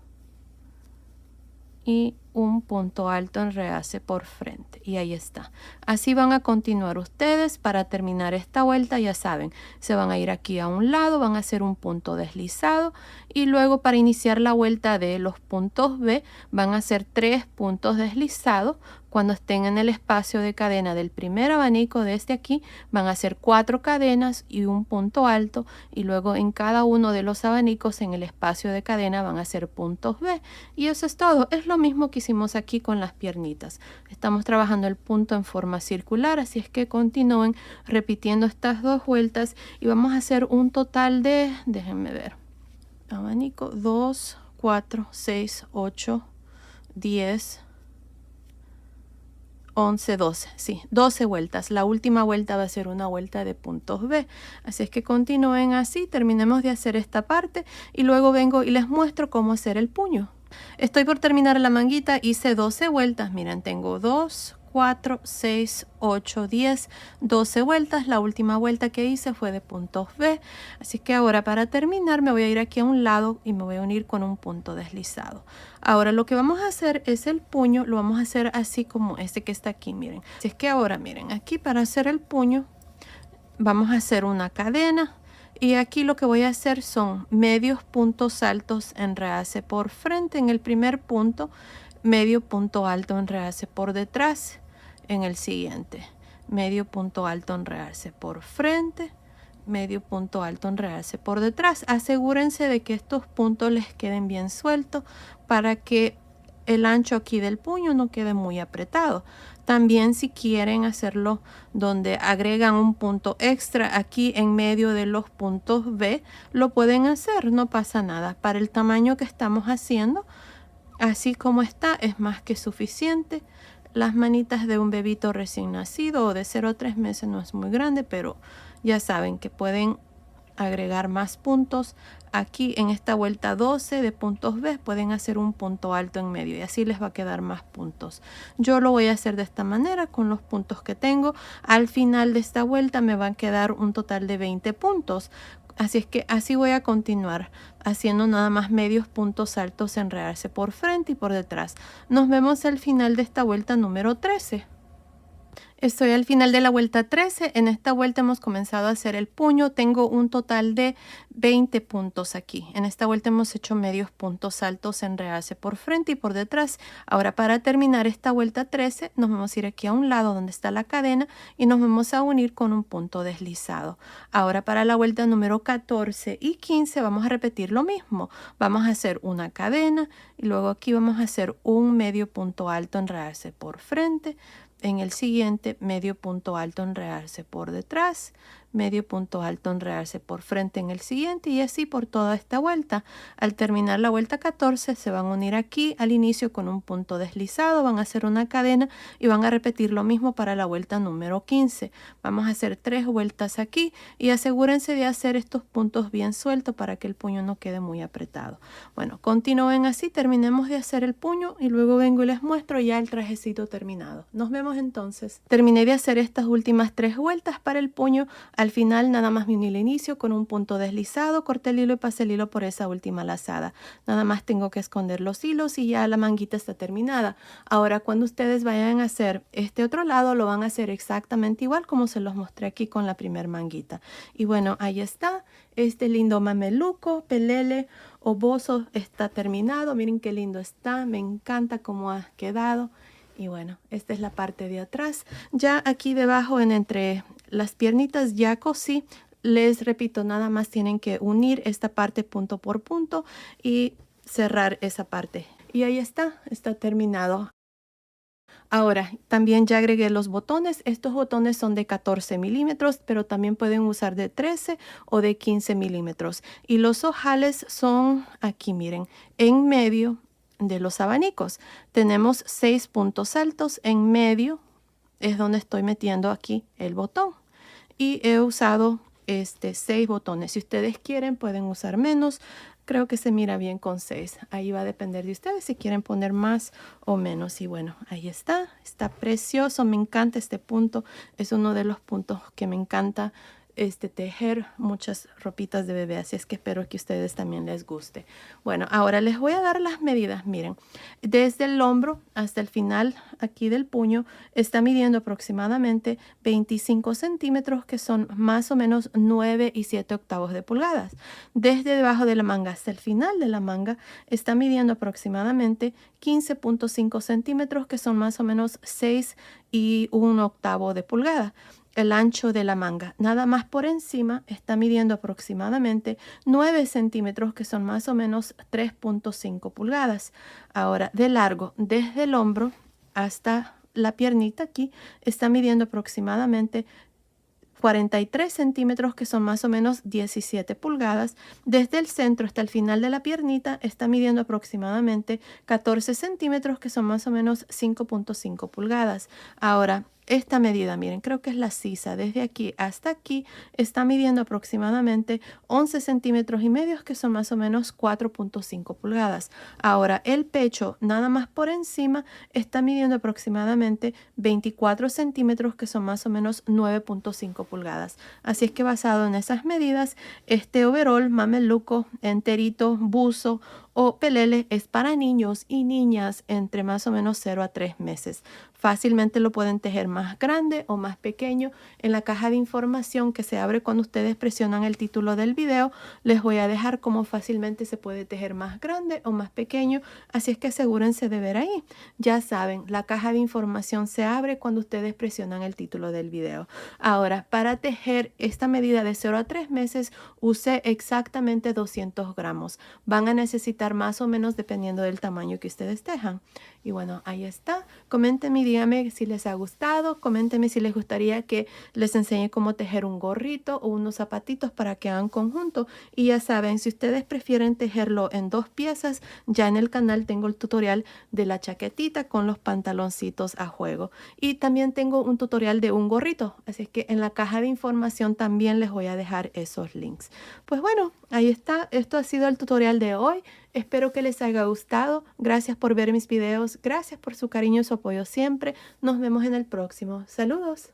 y un punto alto, enredarse por frente. Y ahí está. Así van a continuar ustedes para terminar esta vuelta. Ya saben, se van a ir aquí a un lado, van a hacer un punto deslizado y luego para iniciar la vuelta de los puntos B van a hacer 3 puntos deslizados. Cuando estén en el espacio de cadena del primer abanico desde aquí, van a hacer 4 cadenas y un punto alto, y luego en cada uno de los abanicos en el espacio de cadena van a hacer puntos B. Y eso es todo. Es lo mismo que hicimos aquí con las piernitas. Estamos trabajando el punto en forma circular, así es que continúen repitiendo estas 2 vueltas y vamos a hacer un total de, déjenme ver, abanico 2, 4, 6, 8, 10, 11, 12, sí, 12 vueltas. La última vuelta va a ser una vuelta de puntos B. Así es que continúen así, terminemos de hacer esta parte y luego vengo y les muestro cómo hacer el puño. Estoy por terminar la manguita, hice 12 vueltas. Miren, tengo 2, 4, 6, 8, 10, 12 vueltas. La última vuelta que hice fue de puntos B. Así que ahora para terminar me voy a ir aquí a un lado y me voy a unir con un punto deslizado. Ahora lo que vamos a hacer es el puño, lo vamos a hacer así como este que está aquí, miren. Así es que ahora miren, aquí para hacer el puño vamos a hacer una cadena. Y aquí lo que voy a hacer son medios puntos altos en realce por frente en el primer punto, medio punto alto en realce por detrás en el siguiente, medio punto alto en realce por frente, medio punto alto en realce por detrás. Asegúrense de que estos puntos les queden bien sueltos para que el ancho aquí del puño no quede muy apretado. También si quieren hacerlo donde agregan un punto extra aquí en medio de los puntos B, lo pueden hacer, no pasa nada. Para el tamaño que estamos haciendo, así como está, es más que suficiente. Las manitas de un bebito recién nacido o de 0 a 3 meses no es muy grande, pero ya saben que pueden agregar más puntos. Aquí en esta vuelta 12 de puntos B pueden hacer un punto alto en medio y así les va a quedar más puntos. Yo lo voy a hacer de esta manera con los puntos que tengo. Al final de esta vuelta me va a quedar un total de 20 puntos. Así es que así voy a continuar haciendo nada más medios puntos altos en realce por frente y por detrás. Nos vemos al final de esta vuelta número 13. Estoy al final de la vuelta 13. En esta vuelta hemos comenzado a hacer el puño. Tengo un total de 20 puntos aquí. En esta vuelta hemos hecho medios puntos altos en realce por frente y por detrás. Ahora para terminar esta vuelta 13 nos vamos a ir aquí a un lado donde está la cadena y nos vamos a unir con un punto deslizado. Ahora para la vuelta número 14 y 15 vamos a repetir lo mismo. Vamos a hacer una cadena y luego aquí vamos a hacer un medio punto alto en realce por frente. En el siguiente, medio punto alto en realce por detrás, medio punto alto en realce por frente en el siguiente y así por toda esta vuelta. Al terminar la vuelta 14 se van a unir aquí al inicio con un punto deslizado, van a hacer una cadena y van a repetir lo mismo para la vuelta número 15. Vamos a hacer 3 vueltas aquí y asegúrense de hacer estos puntos bien sueltos para que el puño no quede muy apretado. Bueno, continúen así, terminemos de hacer el puño y luego vengo y les muestro ya el trajecito terminado. Nos vemos entonces. Terminé de hacer estas últimas 3 vueltas para el puño. Al final nada más me uní al inicio con un punto deslizado, corté el hilo y pasé el hilo por esa última lazada. Nada más tengo que esconder los hilos y ya la manguita está terminada. Ahora cuando ustedes vayan a hacer este otro lado lo van a hacer exactamente igual como se los mostré aquí con la primer manguita. Y bueno, ahí está. Este lindo mameluco, pelele o bozo está terminado. Miren qué lindo está. Me encanta cómo ha quedado. Y bueno, esta es la parte de atrás. Ya aquí debajo entre las piernitas ya cosí. Les repito, nada más tienen que unir esta parte punto por punto y cerrar esa parte. Y ahí está terminado. Ahora, también ya agregué los botones. Estos botones son de 14 milímetros, pero también pueden usar de 13 o de 15 milímetros. Y los ojales son aquí, miren, en medio de los abanicos. Tenemos 6 puntos altos. En medio es donde estoy metiendo aquí el botón. Y he usado 6 botones. Si ustedes quieren, pueden usar menos. Creo que se mira bien con 6. Ahí va a depender de ustedes si quieren poner más o menos. Y bueno, ahí está. Está precioso. Me encanta este punto. Es uno de los puntos que me encanta tejer muchas ropitas de bebé. Así es que espero que a ustedes también les guste. Bueno, ahora les voy a dar las medidas. Miren, desde el hombro hasta el final aquí del puño está midiendo aproximadamente 25 centímetros, que son más o menos 9 y 7 octavos de pulgadas. Desde debajo de la manga hasta el final de la manga está midiendo aproximadamente 15.5 centímetros, que son más o menos 6 y 1 octavo de pulgada. El ancho de la manga, nada más por encima, está midiendo aproximadamente 9 centímetros, que son más o menos 3.5 pulgadas. Ahora, de largo, desde el hombro hasta la piernita aquí, está midiendo aproximadamente 43 centímetros, que son más o menos 17 pulgadas. Desde el centro hasta el final de la piernita está midiendo aproximadamente 14 centímetros, que son más o menos 5.5 pulgadas. Ahora, esta medida, miren, creo que es la sisa, desde aquí hasta aquí está midiendo aproximadamente 11 centímetros y medio, que son más o menos 4.5 pulgadas. Ahora, el pecho, nada más por encima, está midiendo aproximadamente 24 centímetros, que son más o menos 9.5 pulgadas. Así es que basado en esas medidas, este overol mameluco enterito, buzo o pelele es para niños y niñas entre más o menos 0 a 3 meses. Fácilmente lo pueden tejer más grande o más pequeño. En la caja de información que se abre cuando ustedes presionan el título del video, les voy a dejar cómo fácilmente se puede tejer más grande o más pequeño, así es que asegúrense de ver ahí. Ya saben, la caja de información se abre cuando ustedes presionan el título del video. Ahora, para tejer esta medida de 0 a 3 meses, usé exactamente 200 gramos. Van a necesitar más o menos dependiendo del tamaño que ustedes tejan. Y bueno, ahí está. Coméntenme y díganme si les ha gustado. Coméntenme si les gustaría que les enseñe cómo tejer un gorrito o unos zapatitos para que hagan conjunto. Y ya saben, si ustedes prefieren tejerlo en 2 piezas, ya en el canal tengo el tutorial de la chaquetita con los pantaloncitos a juego. Y también tengo un tutorial de un gorrito. Así es que en la caja de información también les voy a dejar esos links. Pues bueno, ahí está. Esto ha sido el tutorial de hoy. Espero que les haya gustado. Gracias por ver mis videos. Gracias por su cariño y su apoyo siempre. Nos vemos en el próximo. Saludos.